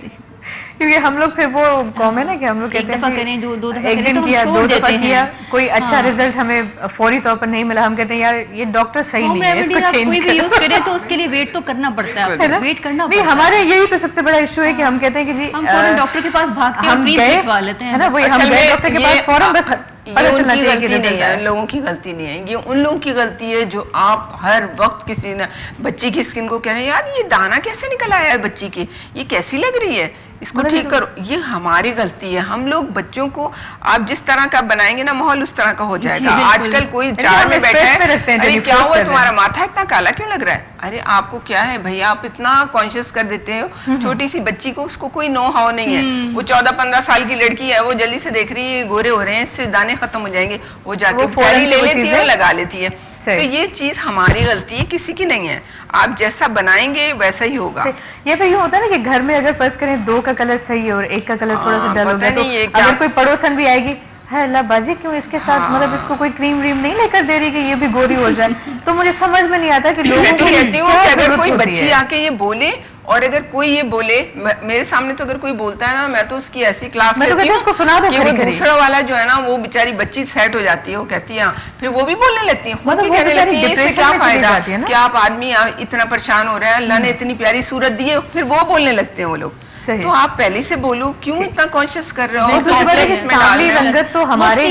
क्योंकि हम लोग फिर वो कॉम है ना कि हम लोग एक दफा करें, दो दफा एक दिन किया, 2 दफा किया, कोई अच्छा रिजल्ट हमें फौरी तौर पर नहीं मिला, हम कहते हैं यार ये डॉक्टर सही नहीं है, इसको चेंज कोई भी यूज करे तो उसके लिए वेट तो करना पड़ता है, वेट करना नहीं। हमारे यही तो सबसे बड़ा इशू है कि हम कहते हैं कि जी हम फौरन डॉक्टर के पास भागते हैं, हम लिखवा लेते हैं, है ना, वही हम गए डॉक्टर के पास फौरन, बस ये उनकी गलती नहीं है, लोगों की गलती नहीं है, ये उन लोगों की गलती है जो आप हर वक्त किसी ने बच्ची की स्किन को कह रहे हैं यार ये दाना कैसे निकल आया है बच्ची की, ये कैसी लग रही है, इसको ठीक करो। ये हमारी गलती है। हम लोग बच्चों को आप जिस तरह का बनाएंगे ना माहौल उस तरह का हो जाएगा। आजकल कोई जार में बैठा है, अरे क्या हुआ तुम्हारा माथा इतना काला क्यों लग रहा है, अरे आपको क्या है भैया, आप इतना कॉन्शियस कर देते हो छोटी सी बच्ची को, उसको कोई नो हाउ नहीं है, वो 14-15 साल की लड़की है, वो जल्दी से देख रही है गोरे हो रहे हैं, इससे दाने खत्म हो जाएंगे, वो जाके फौरन ले लेती है, लगा लेती है। तो ये चीज हमारी गलती है, किसी की नहीं है। आप जैसा बनाएंगे वैसा ही होगा। ये फिर यूँ होता है ना कि घर में अगर फर्ज करें 2 का कलर सही है और 1 का कलर थोड़ा सा डल हो गया, तो अगर कोई पड़ोसन भी आएगी, है अल्लाह बाजी क्यों इसके साथ मतलब इसको कोई क्रीम व्रीम नहीं लेकर दे रही कि ये भी गोरी हो जाए। तो मुझे समझ में नहीं आता कि लोगों को कहती हूँ कि अगर कोई बच्ची आके ये बोले और अगर कोई ये बोले मेरे सामने, तो अगर कोई बोलता है ना, मैं तो उसकी ऐसी क्लास लेती हूँ उसको सुना दो कि वो दूसरा वाला जो है ना, वो बेचारी बच्ची सेट हो जाती है, वो कहती है, फिर वो भी बोलने लगती है, खुद भी कहने लगती है इससे क्या फायदा, क्या आप आदमी इतना परेशान हो रहे हैं, अल्लाह ने इतनी प्यारी सूरत दी है, फिर वो बोलने लगते हैं वो लोग। तो आप पहले से बोलो, क्यों इतना कॉन्शियस कर रहे हो, कॉम्प्लेक्स में डाल रहे हो, तो हमारे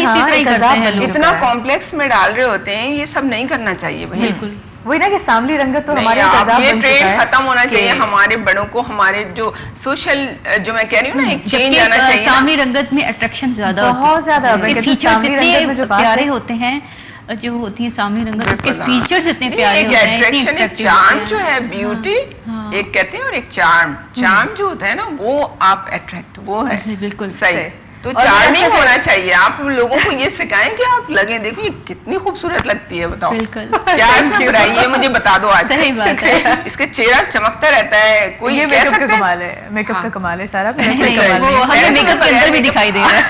इतना कॉम्प्लेक्स में डाल रहे होते हैं, ये सब नहीं करना चाहिए भाई। बिल्कुल वही ना कि सामली रंगत तो हमारे ये ट्रेंड खत्म होना चाहिए। हमारे बड़ों को, हमारे जो सोशल, जो मैं कह रही हूँ ना, एक चेंज आना चाहिए। सामली रंगत में अट्रैक्शन ज्यादा, बहुत ज्यादा फीचर्स इतने प्यारे होते हैं, जो होती है सामली रंगत, उसके फीचर्स इतने प्यारे होते हैं, अट्रैक्शन, एक चार्म जो है, ब्यूटी एक कहते हैं और एक चार्म जो होता है ना, वो आप अट्रैक्ट, वो है बिल्कुल सही। तो चार्मिंग होना चाहिए। आप लोगों को ये सिखाएं कि आप लगे, देखो ये कितनी खूबसूरत लगती है, बताओ क्या इसमें बुराई है, मुझे बता दो आज। सही बात है। इसके चेहरा चमकता रहता है, कोई ये कह सकता है कमाल है, मेकअप का कमाल है सारा, हमें मेकअप के अंदर भी दिखाई दे रहा है,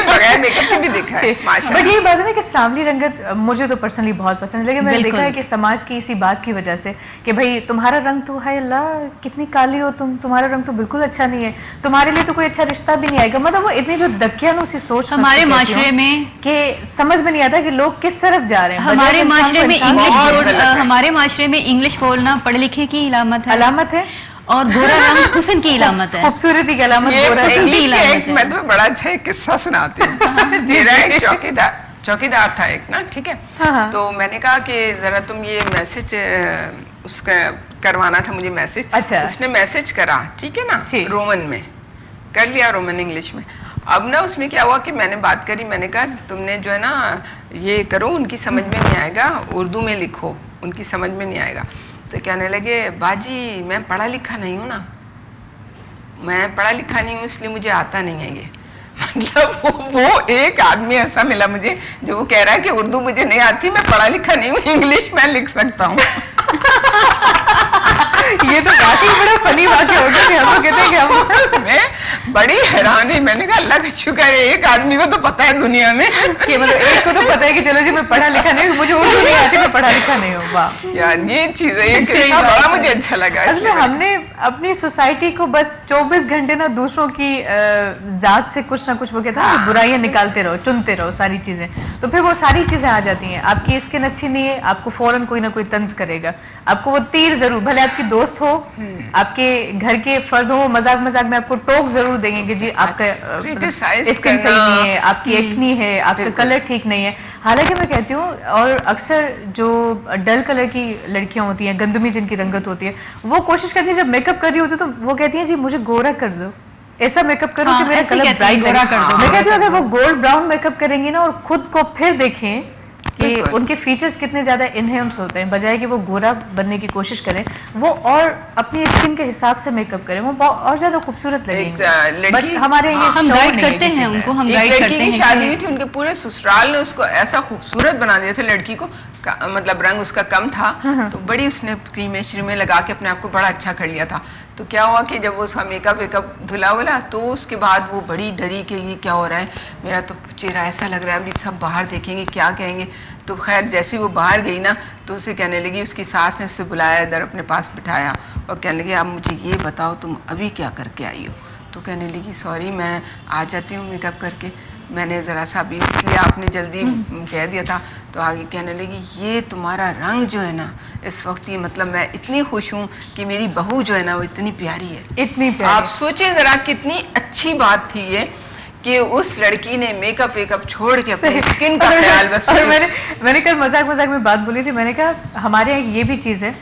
बगैर मेकअप के भी दिखा है माशाल्लाह। बट यही बात है ना कि सावली रंगत मुझे तो पर्सनली बहुत पसंद है, लेकिन मैंने देखा है कि समाज की इसी बात की वजह से कि भाई तुम्हारा रंग तो है, अल्लाह कितनी काली हो तुम, तुम्हारा रंग तो बिल्कुल अच्छा नहीं है, तुम्हारे लिए तो कोई अच्छा रिश्ता भी नहीं आएगा। मतलब वो इतनी जो दकियानूसी सोच हमारे माशरे में कि समझ में नहीं आता कि लोग किस तरफ जा रहे हैं। हमारे माशरे में इंग्लिश बोलना पढ़े लिखे की अलामत है और गोरा रंग हुस्न की अलामत है, खूबसूरती की अलामत। मैं तो बड़ा अच्छा एक किस्सा सुनाती हूँ। मेरा एक चौकीदार था एक ना, ठीक है, तो मैंने कहा कि जरा तुम ये मैसेज उसका करवाना था मुझे मैसेज। अच्छा। उसने मैसेज करा, ठीक है ना, रोमन में कर लिया, रोमन इंग्लिश में। अब ना उसमें क्या हुआ कि मैंने बात करी, मैंने कहा तुमने जो है ना ये करो, उनकी समझ में नहीं आएगा, उर्दू में लिखो, उनकी समझ में नहीं आएगा। तो कहने लगे बाजी मैं पढ़ा लिखा नहीं हूँ ना, मैं पढ़ा लिखा नहीं हूँ इसलिए मुझे आता नहीं है ये। मतलब वो एक आदमी ऐसा मिला मुझे जो वो कह रहा है कि उर्दू मुझे नहीं आती, मैं पढ़ा लिखा नहीं हूँ, इंग्लिश में लिख सकता हूँ। ये तो वाकई बड़ा फनी वाक्य हो गया कि हम लोग कहते हैं कि हम मैं बड़ी हैरान हुई, मैंने कहा अल्लाह का शुक्र है एक आदमी को तो पता है दुनिया में कि मतलब एक को तो पता है कि चलो जी मैं पढ़ा लिखा नहीं हूँ, मुझे उर्दू नहीं आती, मैं पढ़ा लिखा नहीं हूँ। वाह यार ये चीज है, ये किस्सा बड़ा मुझे अच्छा लगा। असल में हमने अपनी सोसाइटी को बस 24 घंटे ना दूसरों की जात से कुछ ना कुछ वो कहते हैं बुराइयां निकालते रहो, चुनते रहो सारी चीजें, तो फिर वो सारी चीजें आ जाती हैं। आपकी स्किन अच्छी नहीं है, आपको फौरन कोई ना कोई तंज करेगा, आपको वो तीर जरूर, भले आपकी दोस्त हो, आपके घर के फर्द हो, मजाक मजाक में आपको टोक जरूर देंगे कि जी आपका स्किन सही नहीं है, आपकी एक्नी है, आपका कलर ठीक नहीं है। हालांकि मैं कहती हूँ, और अक्सर जो डल कलर की लड़कियां होती हैं, गंदमी जिनकी रंगत होती है, वो कोशिश करती है जब मेकअप कर रही होती है तो वो कहती है जी मुझे गोरा कर दो, ऐसा मेकअप करो कि मेरा कलर ब्राइट गोरा कर दो। मैं कहती हूँ अगर वो गोल्ड ब्राउन मेकअप करेंगी ना और खुद को फिर देखें कि उनके फीचर्स कितने ज्यादा इनहेंस होते हैं, बजाय कि वो गोरा बनने की कोशिश करें, वो और अपनी स्किन के हिसाब से मेकअप करें, वो और ज्यादा खूबसूरत लगेंगे। बट हमारे ये हम गाइड करते हैं उनको, हम गाइड करते हैं। लड़की की शादी हुई थी, उनके पूरे ससुराल ने उसको ऐसा खूबसूरत बना दिया था, लड़की को मतलब रंग उसका कम था तो बड़ी उसने क्रीमें श्रीमें लगा के अपने आप को बड़ा अच्छा कर लिया था। तो क्या हुआ कि जब वो उसका मेकअप वेकअप धुला वुला तो उसके बाद वो बड़ी डरी कि ये क्या हो रहा है, मेरा तो चेहरा ऐसा लग रहा है, अभी सब बाहर देखेंगे क्या कहेंगे। तो खैर जैसे वो बाहर गई ना तो उसे कहने लगी, उसकी सास ने उससे बुलाया इधर अपने पास बिठाया और कहने लगी आप मुझे ये बताओ तुम अभी क्या करके आई हो। तो कहने लगी सॉरी मैं आ जाती हूँ मेकअप करके, मैंने ज़रा सा अभी इसलिए आपने जल्दी कह दिया था। तो आगे कहने लगी ये तुम्हारा रंग जो है ना इस वक्त, ये मतलब मैं इतनी खुश हूँ कि मेरी बहू जो है ना वो इतनी प्यारी है, इतनी प्यारी। आप सोचिए ज़रा कितनी अच्छी बात थी ये कि उस लड़की ने मेकअप वेकअप छोड़ के अपनी स्किन का ख्याल बस। और मैंने कल मजाक मजाक में बात बोली थी, मैंने कहा हमारे यहाँ ये भी चीज है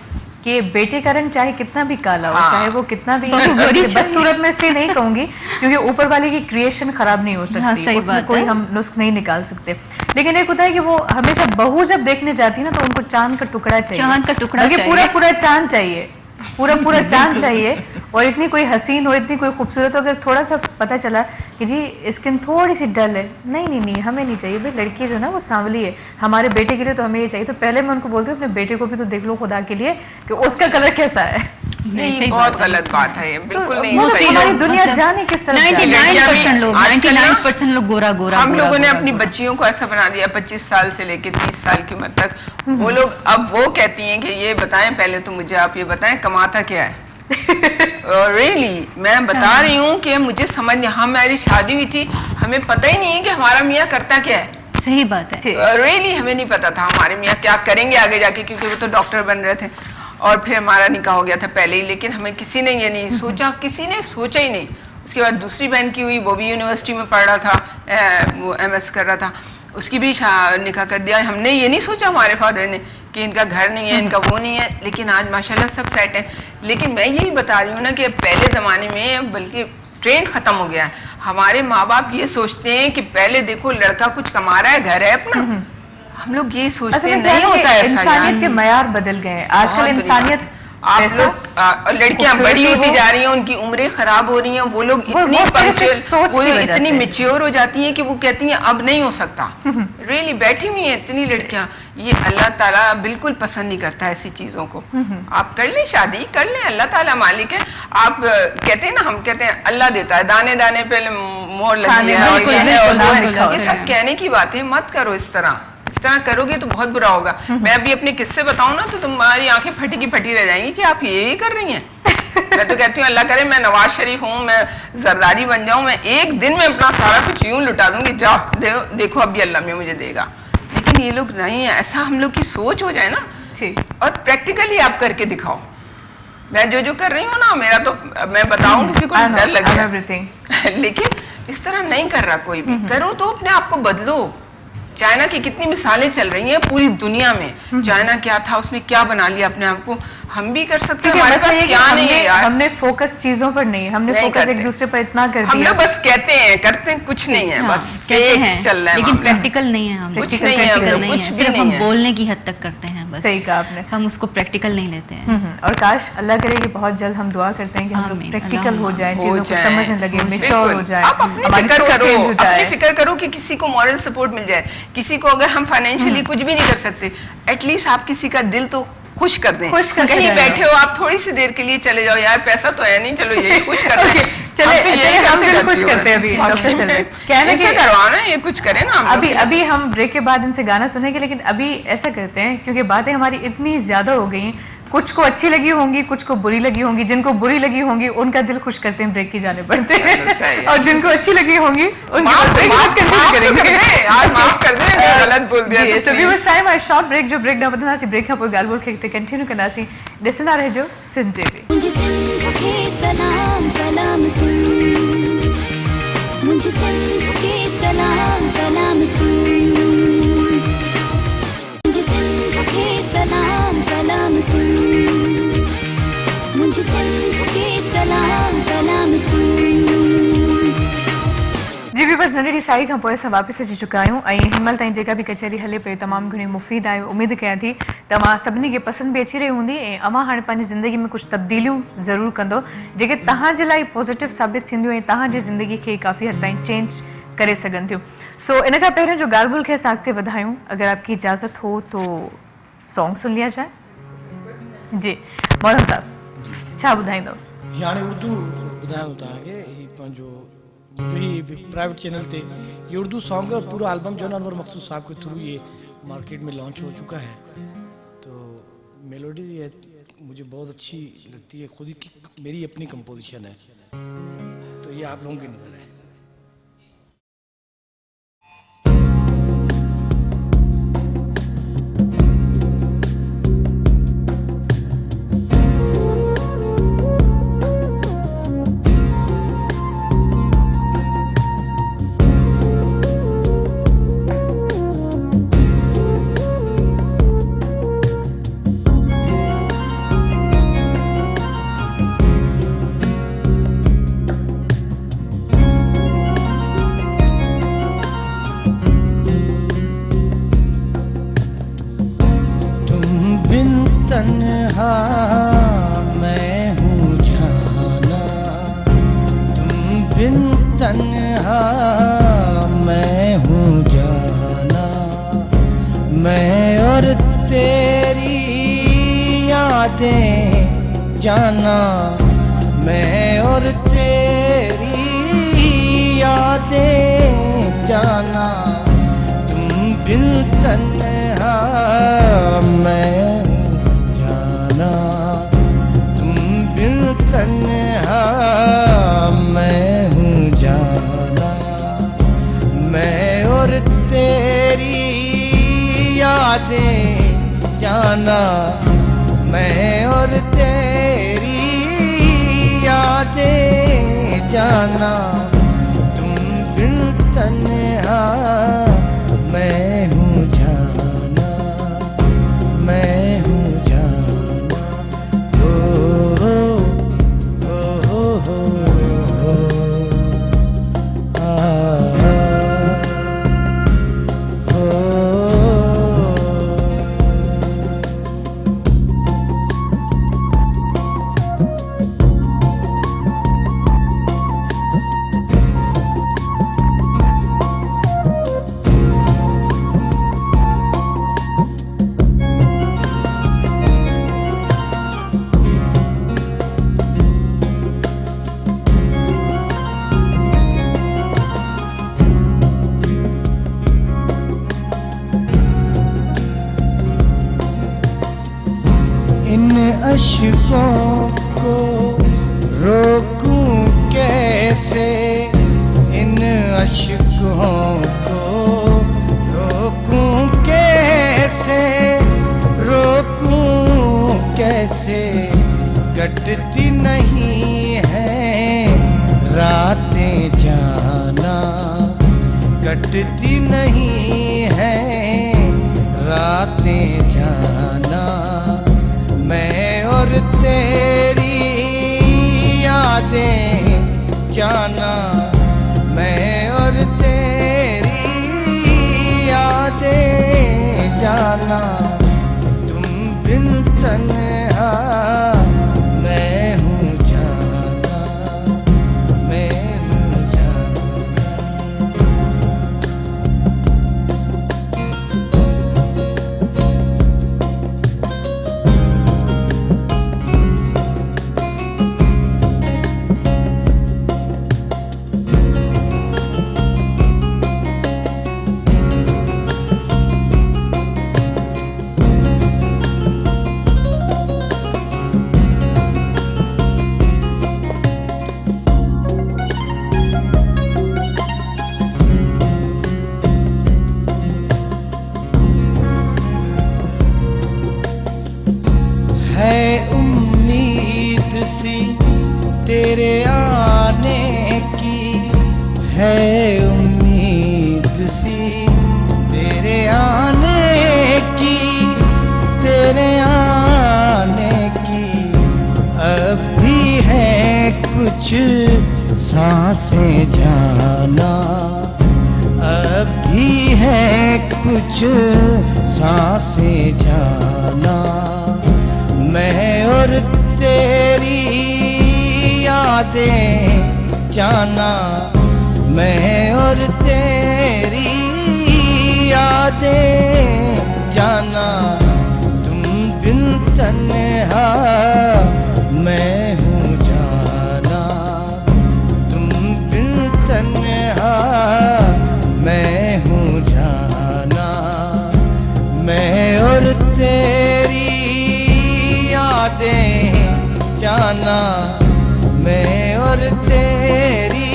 कि बेटे का रंग चाहे कितना भी काला हो, चाहे वो कितना भी बदसूरत में से नहीं कहूंगी क्योंकि ऊपर वाले की क्रिएशन खराब नहीं हो सकती, उसमें कोई हम नुस्ख नहीं निकाल सकते, लेकिन एक होता है कि वो हमेशा बहू जब देखने जाती है ना तो उनको चांद का टुकड़ा चाहिए, चांद का टुकड़ा चाहिए, पूरा पूरा चांद चाहिए, पूरा पूरा चांद चाहिए। और इतनी कोई हसीन हो, इतनी कोई खूबसूरत हो, अगर थोड़ा सा पता चला कि जी स्किन थोड़ी सी डल है, नहीं नहीं नहीं हमें नहीं चाहिए भाई, लड़की जो है ना वो सांवली है, हमारे बेटे के लिए तो हमें ये चाहिए। तो पहले मैं उनको बोलती हूँ अपने बेटे को भी तो देख लो खुदा के लिए कि उसका कलर कैसा है। नहीं बहुत गलत बात है ये, बिल्कुल नहीं सही हमारी है। दुनिया जाने के 99% लोग गोरा गोरा। हम लोगों ने अपनी बच्चियों को ऐसा बना दिया 25 साल से लेके 30 साल की उम्र तक, वो लोग अब वो कहती हैं कि ये बताएं पहले तो मुझे आप ये बताएं कमाता क्या है। रियली मैं बता रही हूँ कि मुझे समझ नहीं, हमारी शादी हुई थी हमें पता ही नहीं है कि हमारा मियाँ करता क्या है। सही बात है, रियली हमें नहीं पता था हमारे मियाँ क्या करेंगे आगे जाके, क्योंकि वो तो डॉक्टर बन रहे थे और फिर हमारा निकाह हो गया था पहले ही, लेकिन हमें किसी ने ये नहीं सोचा, किसी ने सोचा ही नहीं। उसके बाद दूसरी बहन की हुई, वो भी यूनिवर्सिटी में पढ़ रहा था, वो MS कर रहा था, उसकी भी निकाह कर दिया। हमने ये नहीं सोचा हमारे फादर ने कि इनका घर नहीं है, इनका वो नहीं है, लेकिन आज माशाल्लाह सब सेट है। लेकिन मैं यही बता रही हूँ ना कि पहले ज़माने में बल्कि ट्रेंड ख़त्म हो गया है, हमारे माँ बाप ये सोचते हैं कि पहले देखो लड़का कुछ कमा रहा है, घर है अपना, हम लोग ये सोचते हैं नहीं होता है। इंसानियत के मयार बदल गए हैं आजकल, इंसानियत आप लोग लड़कियां बड़ी होती जा रही हैं, उनकी उम्रें खराब हो रही हैं, वो लोग इतनी पंक्चुअल, वो इतनी मैच्योर हो जाती हैं कि वो कहती हैं अब नहीं हो सकता। रियली बैठी हुई हैं इतनी लड़कियां, ये अल्लाह ताला बिल्कुल पसंद नहीं करता ऐसी चीजों को। आप कर लें शादी कर लें, अल्लाह ताला मालिक है। आप कहते हैं ना, हम कहते हैं अल्लाह देता है, दाने दाने पे मोहर लगी है, ये सब कहने की बातें मत करो, इस तरह करोगे तो बहुत बुरा होगा। मैं अभी अपने किस्से बताऊं ना तो तुम्हारी आंखें फटी की फटी रह जाएंगी कि आप ये कर रही हैं। मैं तो कहती हूँ अल्लाह करे मैं नवाज शरीफ हूँ, मैं जरदारी बन जाऊं, मैं एक दिन में अपना सारा कुछ यूं लुटा दूंगी, जाओ देखो अभी अल्लाह में मुझे देगा। लेकिन ये लोग नहीं है, ऐसा हम लोग की सोच हो जाए ना, और प्रैक्टिकली आप करके दिखाओ। मैं जो कर रही हूँ ना, मेरा तो मैं बताऊं किसी को डर लगे, लेकिन इस तरह नहीं कर रहा कोई भी। करो तो अपने आप को बदलो, चाइना की कितनी मिसालें चल रही हैं पूरी दुनिया में। चाइना क्या था, उसने क्या बना लिया अपने आप को, हम भी कर सकते हैं। हमारे पास क्या नहीं है यार, हमने फोकस चीजों पर नहीं, हमने फोकस एक दूसरे पर इतना कर दिया। हम लोग बस कहते हैं, करते हैं कुछ नहीं है, बस फेक चल रहा है, लेकिन प्रैक्टिकल नहीं है। हम कुछ नहीं है, सिर्फ हम बोलने की हद तक करते हैं बस। सही कहा आपने, हम उसको प्रैक्टिकल नहीं लेते हैं। और काश अल्लाह करे कि बहुत जल्द हम दुआ करते हैं कि हम लोग प्रैक्टिकल हो जाएं, चीजों को समझने लगे, मैच्योर हो जाए, आप अपनी फिक्र करो कि किसी को मॉरल सपोर्ट मिल जाए, किसी को अगर हम फाइनेंशियली कुछ भी नहीं कर सकते, एटलीस्ट आप किसी का दिल तो खुश कर दें। कहीं बैठे हो आप, थोड़ी सी देर के लिए चले जाओ, यार पैसा तो है नहीं, चलो यही खुश करते हैं। हम कुछ करते हैं अभी डॉक्टर सलमान, कहना कि करवाना ये कुछ करें ना। अभी हम ब्रेक के बाद इनसे गाना सुनेंगे, लेकिन अभी ऐसा करते हैं क्योंकि बातें हमारी इतनी ज्यादा हो गई, कुछ को अच्छी लगी होंगी, कुछ को बुरी लगी होंगी। जिनको बुरी लगी होंगी उनका दिल खुश करते हैं, ब्रेक की जाने पड़ते हैं, और जिनको अच्छी लगी होंगी उनकी माफ कर दे, गलत बोल दिया। So we will time our short break, जो ब्रेक ना बदलना सी ब्रेक का पूरा गाल बोल के कंटिन्यू करना सी लिसना रहे जो सिंध टीवी। मुझे सिंध के सलाम सलाम सुन, मुझे सिंध के सलाम सलाम सुन, मुझे सिंध के सलाम सलाम सुन, मुझे सिंध के सलाम सलाम सुन। जी भी बस नंढड़ी साई खां पोइ असां वापसि अची चुका आहियूं ऐं हिनमहिल ताईं जेका बि कचहरी हले पई तमामु घणी मुफ़ीद आहे। उमेदु कयां थी तव्हां सभिनी खे पसंदि बि अची रही हूंदी ऐं अव्हां हाणे पंहिंजी ज़िंदगी में कुझु तब्दीलियूं ज़रूरु कंदो जेके तव्हांजे लाइ पॉज़िटिव साबित थींदियूं ऐं तव्हांजी ज़िंदगी खे काफ़ी हद ताईं चेंज करे सघनि थियूं। सो इन खां पहिरियों जो ॻाल्हि ॿोल खे असां अॻिते वधायूं, अगरि आपकी इजाज़त हो तो सॉन्ग सुन लिया जाए। जी मौलाना साहब छा ॿुधाईंदव? हाणे उर्दू ॿुधायांव तव्हांखे, ही पंहिंजो यही प्राइवेट चैनल पे ये उर्दू सॉन्ग और पूरा एल्बम जो अनवर मकसूद साहब के थ्रू ये मार्केट में लॉन्च हो चुका है। तो मेलोडी मुझे बहुत अच्छी लगती है, खुद की मेरी अपनी कंपोजिशन है, तो ये आप लोगों की नज़र है। जाना मैं और तेरी यादें जाना, तुम बिन तन्हा मैं जाना, तुम बिन तन्हा मैं हूँ जाना, मैं और तेरी यादें जाना, मैं और तेरी यादें जाना, तुम बिन तन्हा मैं हूँ जाना, मैं हूँ जाना। अश्कों को रोकूं कैसे, इन अश्कों को रोकूं कैसे, रोकूं कैसे, कटती नहीं है रातें जाना, कटती नहीं है जाना तुम बिन तन्हा मैं हूँ जाना मैं हूँ जाना। है उम्मीद सी तेरे आने की, है उम्मीद सी तेरे आने की, तेरे आने की। अब भी है कुछ सांसें जाना, अब भी है कुछ सांसें जाना। मैं और तेरी यादें जाना, मैं और तेरी यादें जाना। तुम बिन तन्हा मैं हूँ जाना, तुम बिन तन्हा मैं हूँ जाना। मैं और तेरी यादें जाना, मैं और तेरी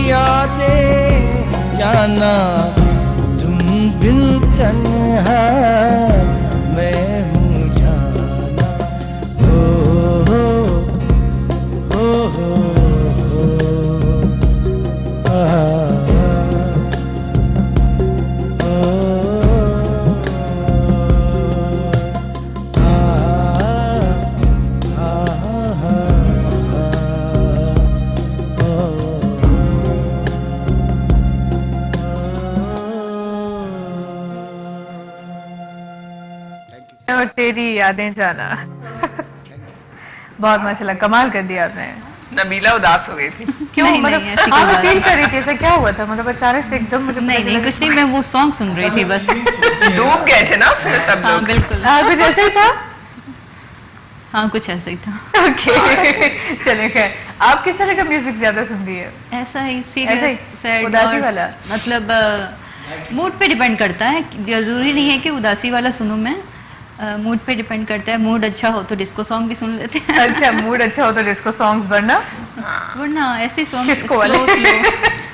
यादें जाना। तुम बिन तन्हा मैं हूँ जाना। हो हो और तेरी यादें जाना। बहुत माशाल्लाह, कमाल कर दिया आपने। नबीला उदास हो गई थी। क्यों? नहीं, मतलब नहीं, ऐसी कोई आप बात फील कर रही थी, ऐसा क्या हुआ था? मतलब अचानक से एकदम मुझे नहीं नहीं कुछ नहीं, मैं वो सॉन्ग सुन रही थी बस। डूब गए थे ना उसमें सब हाँ लोग। बिल्कुल, हाँ, कुछ ऐसा ही था। हाँ कुछ ऐसा ही था। ओके चलिए, खैर आप किस तरह का म्यूजिक ज्यादा सुनती है? ऐसा ही ऐसा ही? सीरियस सैड उदासी वाला? मतलब मूड पे डिपेंड करता है, जरूरी नहीं है कि उदासी वाला सुनूं मैं। मूड पे डिपेंड करता है, मूड अच्छा हो तो डिस्को सॉन्ग भी सुन लेते हैं। अच्छा, मूड अच्छा हो तो डिस्को सॉन्ग्स, वरना वरना ऐसे सॉन्ग किसको वाले?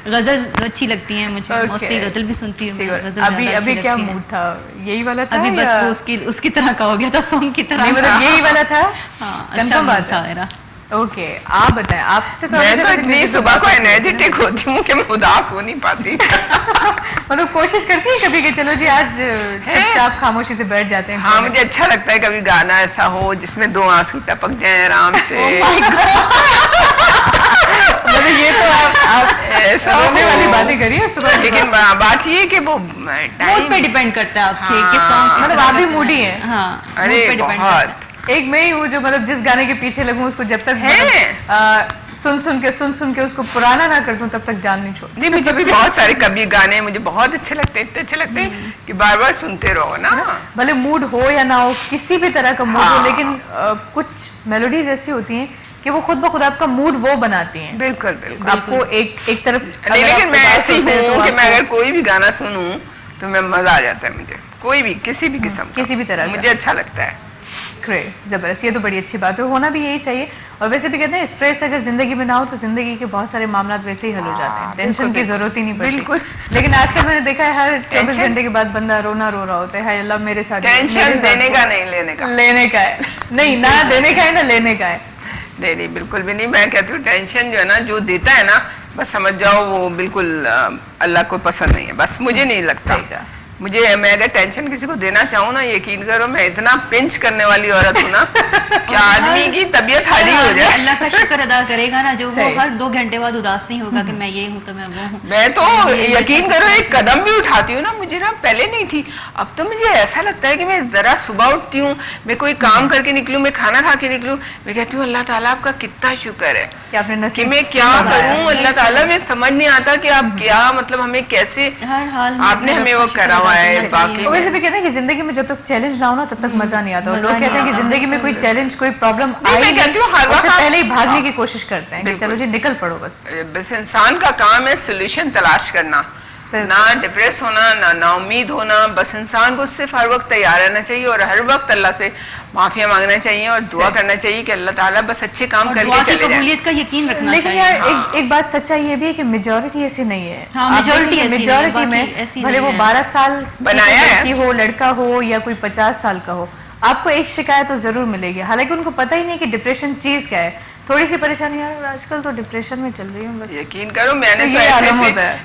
गजल अच्छी लगती हैं मुझे। Okay. मोस्टली गजल भी सुनती हूँ ठीक मैं, है। गजल अभी ज़्यादा अभी अच्छी क्या लगती है। मूड था? यही वाला था अभी बस या? वो उसकी तरह का हो गया था, सॉन्ग की तरह। नहीं, मतलब यही वाला था? हाँ अच्छा Confirm मूड बात था है? मेरा। ओके, आप बताएं, आपसे तो मैं हमेशा तो किसी इतनी music सुबह पे को बात होती है। एनर्जेटिक होती हूँ कि मैं उदास हो नहीं पाती। मतलब कोशिश करती है कभी कि चलो जी आज चुपचाप खामोशी से बैठ जाते हैं। हाँ, मुझे अच्छा लगता है कभी गाना ऐसा हो जिसमें दो आंसू टपक जाए आराम से। मतलब ये तो आप ऐसा रोने हो। वाली बातें करिए सुबह। लेकिन बात ये है कि वो मूड टाइम। पे डिपेंड करता है आपके हाँ। कि सॉन्ग मतलब आप भी मूडी हैं? हाँ अरे mood पे depend करता है। बहुत। एक मैं ही हूँ जो मतलब जिस गाने के पीछे लगूं उसको जब तक है? सुन सुन के उसको पुराना ना कर दूं तब तक जान नहीं छोड़। नहीं, मुझे भी बहुत सारे कभी गाने मुझे बहुत अच्छे लगते हैं, इतने अच्छे लगते हैं कि बार बार सुनते रहो ना। भले मूड हो या ना हो, किसी भी तरह का मूड हो, हाँ। लेकिन कुछ मेलोडीज ऐसी होती हैं कि वो खुद ब खुद आपका मूड वो बनाती हैं। बिल्कुल बिल्कुल। आपको एक तरफ नहीं, अगर लेकिन आप मैं उदास ऐसी होते हैं तो हूँ कि मैं आपको अगर कोई भी गाना सुनूं तो मैं मजा आ जाता है मुझे, कोई भी किसी भी किस्म का, किसी भी तरह का। मुझे अच्छा लगता है। ग्रेट, जबरदस्त, ये तो बड़ी अच्छी बात है, होना भी यही चाहिए। और वैसे भी कहते हैं स्ट्रेस अगर जिंदगी में ना हो तो जिंदगी के बहुत सारे मामला वैसे ही हल हो जाते हैं, टेंशन की जरूरत ही नहीं पड़ती। बिल्कुल। लेकिन आजकल मैंने देखा है हर 24 टेंशन? घंटे के बाद बंदा रोना रो रहा होता है, हाय अल्लाह मेरे साथ टेंशन देने का नहीं, लेने का। लेने का है, नहीं ना देने का है ना लेने का है। नहीं नहीं, बिल्कुल भी नहीं। मैं कहती हूँ टेंशन जो है ना, जो देता है ना, बस समझ जाओ वो बिल्कुल अल्लाह को पसंद नहीं है, बस मुझे नहीं लगता। सही कहा। मुझे, मैं अगर टेंशन किसी को देना चाहूँ ना, यकीन करो मैं इतना पिंच करने वाली औरत हूँ ना कि आदमी की तबीयत हारी हो जाए। अल्लाह का शुक्र अदा करेगा ना, जो वो हर 2 घंटे बाद उदास नहीं होगा कि मैं ये हूँ तो मैं वो हूँ। मैं तो यकीन करो एक कदम भी उठाती हूँ ना, मुझे ना पहले नहीं थी, अब तो मुझे ऐसा लगता है कि मैं जरा सुबह उठती हूँ, मैं कोई काम करके निकलूँ, मैं खाना खा के निकलूँ, मैं कहती हूँ अल्लाह ताला आपका कितना शुक्र है कि मैं क्या करूँ। अल्लाह ताला, में समझ नहीं आता कि आप क्या, मतलब हमें कैसे हर हाल आपने हमें वो करा हुआ है। बाकी वैसे भी कहते हैं कि जिंदगी में जब तक चैलेंज ना हो ना तब तक मजा नहीं आता। और लोग कहते हैं कि जिंदगी में कोई चैलेंज, कोई प्रॉब्लम आई, मैं कहती हूँ हर वक्त पहले ही भागने की कोशिश करते हैं कि चलो जी निकल पड़ो बस। बस इंसान का काम है सोल्यूशन तलाश करना, ना डिप्रेस होना, ना उम्मीद होना। बस इंसान को सिर्फ हर वक्त तैयार रहना चाहिए और हर वक्त अल्लाह से माफिया मांगना चाहिए और दुआ करना चाहिए कि अल्लाह ताला बस अच्छे काम करके चले जाए। कबूलियत का यकीन रखना चाहिए। लेकिन यार एक बात सच्चाई ये भी है कि मेजॉरिटी ऐसी नहीं है। हाँ, मेजॉरिटी में भले वो 12 साल बनाया है की हो, लड़का हो या कोई 50 साल का हो, आपको एक शिकायत तो जरूर मिलेगी। हालांकि उनको पता ही नहीं कि डिप्रेशन चीज क्या है। थोड़ी सी परेशानी यार आजकल तो डिप्रेशन में चल रही हूँ बस। यकीन करो मैंने तो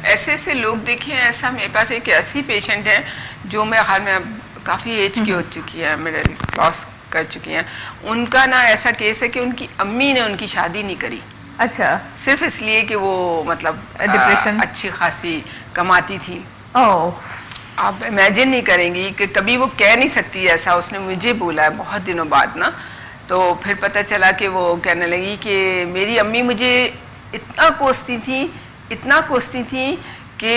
ऐसे लोग देखे हैं। ऐसा मेरे पास एक ऐसी पेशेंट है जो मेरे ख्याल में अब काफ़ी एज की हो चुकी है, मेरे लॉस कर चुकी हैं। उनका ना ऐसा केस है कि उनकी अम्मी ने उनकी शादी नहीं करी। अच्छा। सिर्फ इसलिए कि वो मतलब डिप्रेशन अच्छी खासी कमाती थी। ओह। आप इमेजिन नहीं करेंगी कि कभी वो कह नहीं सकती ऐसा। उसने मुझे बोला है बहुत दिनों बाद ना, तो फिर पता चला कि वो कहने लगी कि मेरी अम्मी मुझे इतना कोसती थी कि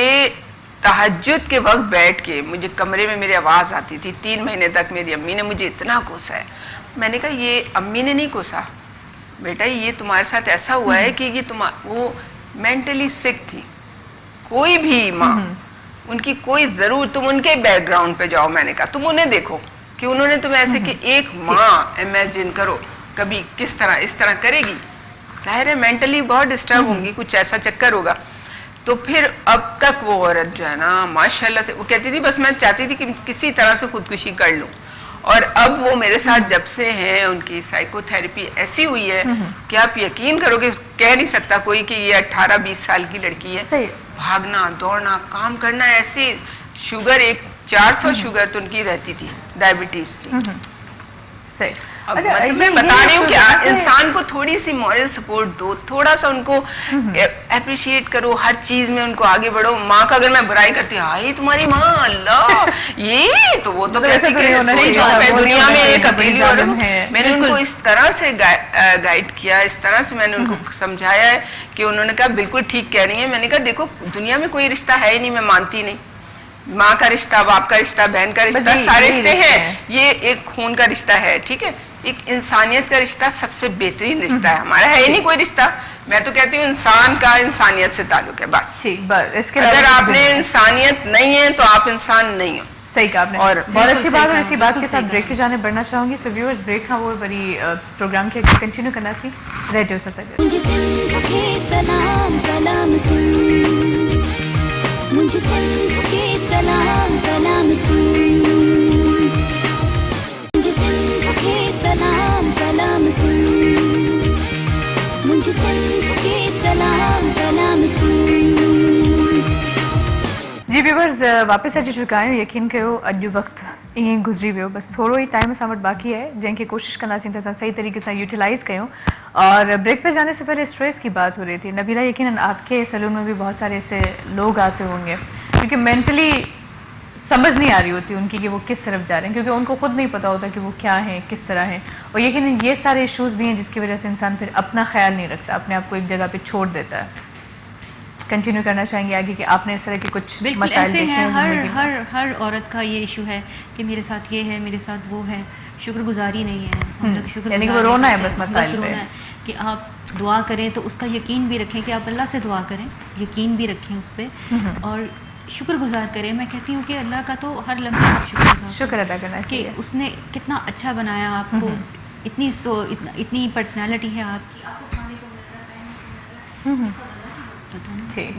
तहज्जुद के वक्त बैठ के मुझे कमरे में मेरी आवाज़ आती थी। 3 महीने तक मेरी अम्मी ने मुझे इतना कोसा है। मैंने कहा ये अम्मी ने नहीं कोसा बेटा, ये तुम्हारे साथ ऐसा हुआ है कि ये वो मेंटली सिक थी। कोई भी माँ, उनकी कोई ज़रूर, तुम उनके बैकग्राउंड पे जाओ, मैंने कहा तुम उन्हें देखो कि उन्होंने तुम्हें ऐसे कि एक माँ इमेजिन करो कभी किस तरह इस तरह करेगी। जाहिर है मेंटली बहुत डिस्टर्ब होंगी, कुछ ऐसा चक्कर होगा। तो फिर अब तक वो औरत जो है ना माशाल्लाह से, वो कहती थी बस मैं चाहती थी कि किसी तरह से खुदकुशी कर लूँ। और अब वो मेरे साथ जब से हैं, उनकी साइकोथेरेपी ऐसी हुई है कि आप यकीन करोगे, कह नहीं सकता कोई कि ये 18-20 साल की लड़की है। भागना दौड़ना काम करना, ऐसे शुगर 400 शुगर तो उनकी रहती थी, डायबिटीज थी। सही। अब मतलब मैं बता रही हूँ कि इंसान को थोड़ी सी मॉरल सपोर्ट दो, थोड़ा सा उनको अप्रिशिएट करो, हर चीज में उनको आगे बढ़ो। माँ का अगर मैं बुराई करती हाय तुम्हारी माँ अल्लाह ये तो वो तो कहती कि दुनिया में एक अकेली औरत है। मैंने उनको इस तरह से गाइड किया, इस तरह से मैंने उनको समझाया है कि उन्होंने कहा बिल्कुल ठीक कह रही है। मैंने कहा देखो दुनिया में कोई रिश्ता है ही नहीं, मैं मानती नहीं। माँ का रिश्ता, बाप का रिश्ता, बहन का रिश्ता, सारे रिश्ते हैं। ये एक खून का रिश्ता है, ठीक है। एक इंसानियत का रिश्ता सबसे बेहतरीन रिश्ता है। हमारा है ही नहीं कोई रिश्ता। मैं तो कहती हूँ इंसान का इंसानियत से ताल्लुक है बस। इसके अगर आपने इंसानियत नहीं है तो आप इंसान नहीं हो। सही कहा आपने। और बहुत अच्छी बात है। इसी बात के साथ ब्रेक की जाने बढ़ना चाहूंगी। सो व्यूअर्स, ब्रेक था वो बड़ी प्रोग्राम के कंटिन्यू करना सी रह जो सके। मुझे सिंध के सलाम सलाम सुन, मुझे सिंध के सलाम सलाम सुन, मुझे सिंध के सलाम सलाम सुन, मुझे सिंध के सलाम सलाम सुन। जी व्यूअर्स, वापस अची चुका आहियूं। यकीन कयो अॼु वक़्तु ईअं गुज़री वियो, बस थोरो ई टाइम असां वटि बाक़ी है जंहिंखे कोशिशि कंदासीं त असां सही तरीक़े सां यूटिलाइज़ कयूं। और ब्रेक पे जाने से पहले स्ट्रेस की बात हो रही थी। नबीला, यकीनन आपके सैलून में भी बहुत सारे ऐसे लोग आते होंगे क्योंकि मेंटली समझ नहीं आ रही होती उनकी कि वो किस तरफ जा रहे हैं, क्योंकि उनको खुद नहीं पता होता कि वो क्या है, किस तरह है। और यकीनन ये सारे इश्यूज़ भी हैं जिसकी वजह से इंसान फिर अपना ख्याल नहीं रखता, अपने आप को एक जगह पे छोड़ देता है। कंटिन्यू करना चाहेंगे आगे कि आपने इस तरह के कुछ मसाइल देखे हैं? हर औरत का ये इशू है कि मेरे साथ ये है, मेरे साथ वो है। शुक्रगुजारी नहीं है। हम लोग शुक्र, यानी कि वो रोना है बस मसाइल पे। कि आप दुआ करें तो उसका यकीन भी रखें कि आप अल्लाह से दुआ करें, यकीन भी रखें उस पर और शुक्रगुजार करें। मैं कहती हूँ कि अल्लाह का तो हर लम्हे आप शुक्र अदा करना चाहिए कि उसने कितना अच्छा बनाया आपको। इतनी पर्सनैलिटी है आपकी, आपको खाने को मिल रहा है,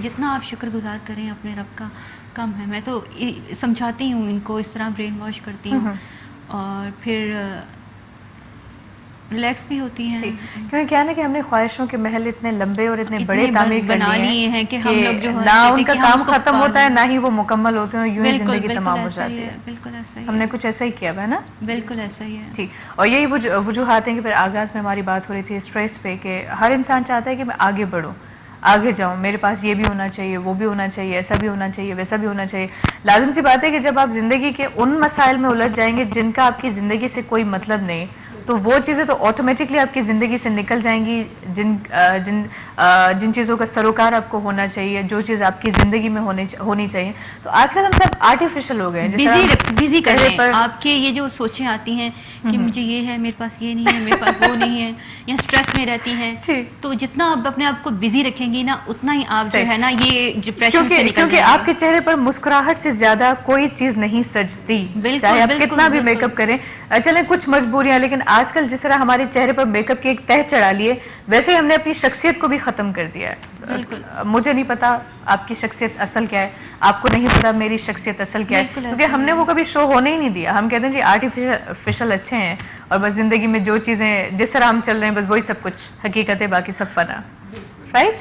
जितना आप शुक्रगुजार करें अपने रब का कम है। मैं तो समझाती हूँ इनको, इस तरह ब्रेन वॉश करती हूँ। और फिर रिलैक्स भी होती हैं। क्योंकि क्या है ना कि हमने ख्वाहिशों के महल इतने लंबे और इतने बड़े तामीर बना लिए हैं कि हम लोग जो है ना उनका काम खत्म होता है ना ही वो मुकम्मल होते हैं, यूं ही जिंदगी तमाम हो जाती है। बिल्कुल ऐसा ही हमने कुछ ऐसा ही किया है ना। बिल्कुल ऐसा ही है जी। और यही वजूहात हैं कि फिर आगाज़ में हमारी बात हो रही थी स्ट्रेस पे, कि हर इंसान चाहता है कि मैं आगे बढ़ूँ, आगे जाऊँ, मेरे पास ये भी होना चाहिए, वो भी होना चाहिए, ऐसा भी होना चाहिए, वैसा भी होना चाहिए। लाजिम सी बात है कि जब आप ज़िंदगी के उन मसाइल में उलझ जाएंगे जिनका आपकी ज़िंदगी से कोई मतलब नहीं, तो वो चीज़ें तो ऑटोमेटिकली आपकी ज़िंदगी से निकल जाएंगी जिन चीज़ों का सरोकार आपको होना चाहिए, जो चीज़ आपकी ज़िंदगी में होनी चाहिए। तो आजकल हम सब आर्टिफिशियल हो गए हैं, बिजी कर रहे हैं। आपके ये जो सोचें आती हैं कि मुझे ये है, मेरे पास ये नहीं है, मेरे पास वो नहीं है, या स्ट्रेस में रहती हैं, तो जितना आप अपने आप को बिजी रखेंगी ना, उतना ही आप जो है ना ये डिप्रेशन से निकल क्योंकि आपके चेहरे पर मुस्कुराहट से ज्यादा कोई चीज नहीं सजती, चाहे आप कितना भी मेकअप करें। चले कुछ मजबूरियां, लेकिन आजकल जिस तरह हमारे चेहरे पर मेकअप की एक तह चढ़ा लिए, वैसे ही हमने अपनी शख्सियत को भी खत्म कर दिया है। मुझे नहीं पता आपकी शख्सियत असल क्या है, आपको नहीं पता मेरी शख्सियत असल क्या है, क्योंकि हमने वो कभी शो होने ही नहीं दिया। हम कहते हैं जी आर्टिफिशियल अच्छे हैं और बस जिंदगी में जो चीजें जिस तरह हम चल रहे हैं बस वही सब कुछ हकीकत है, बाकी सब फना। Right,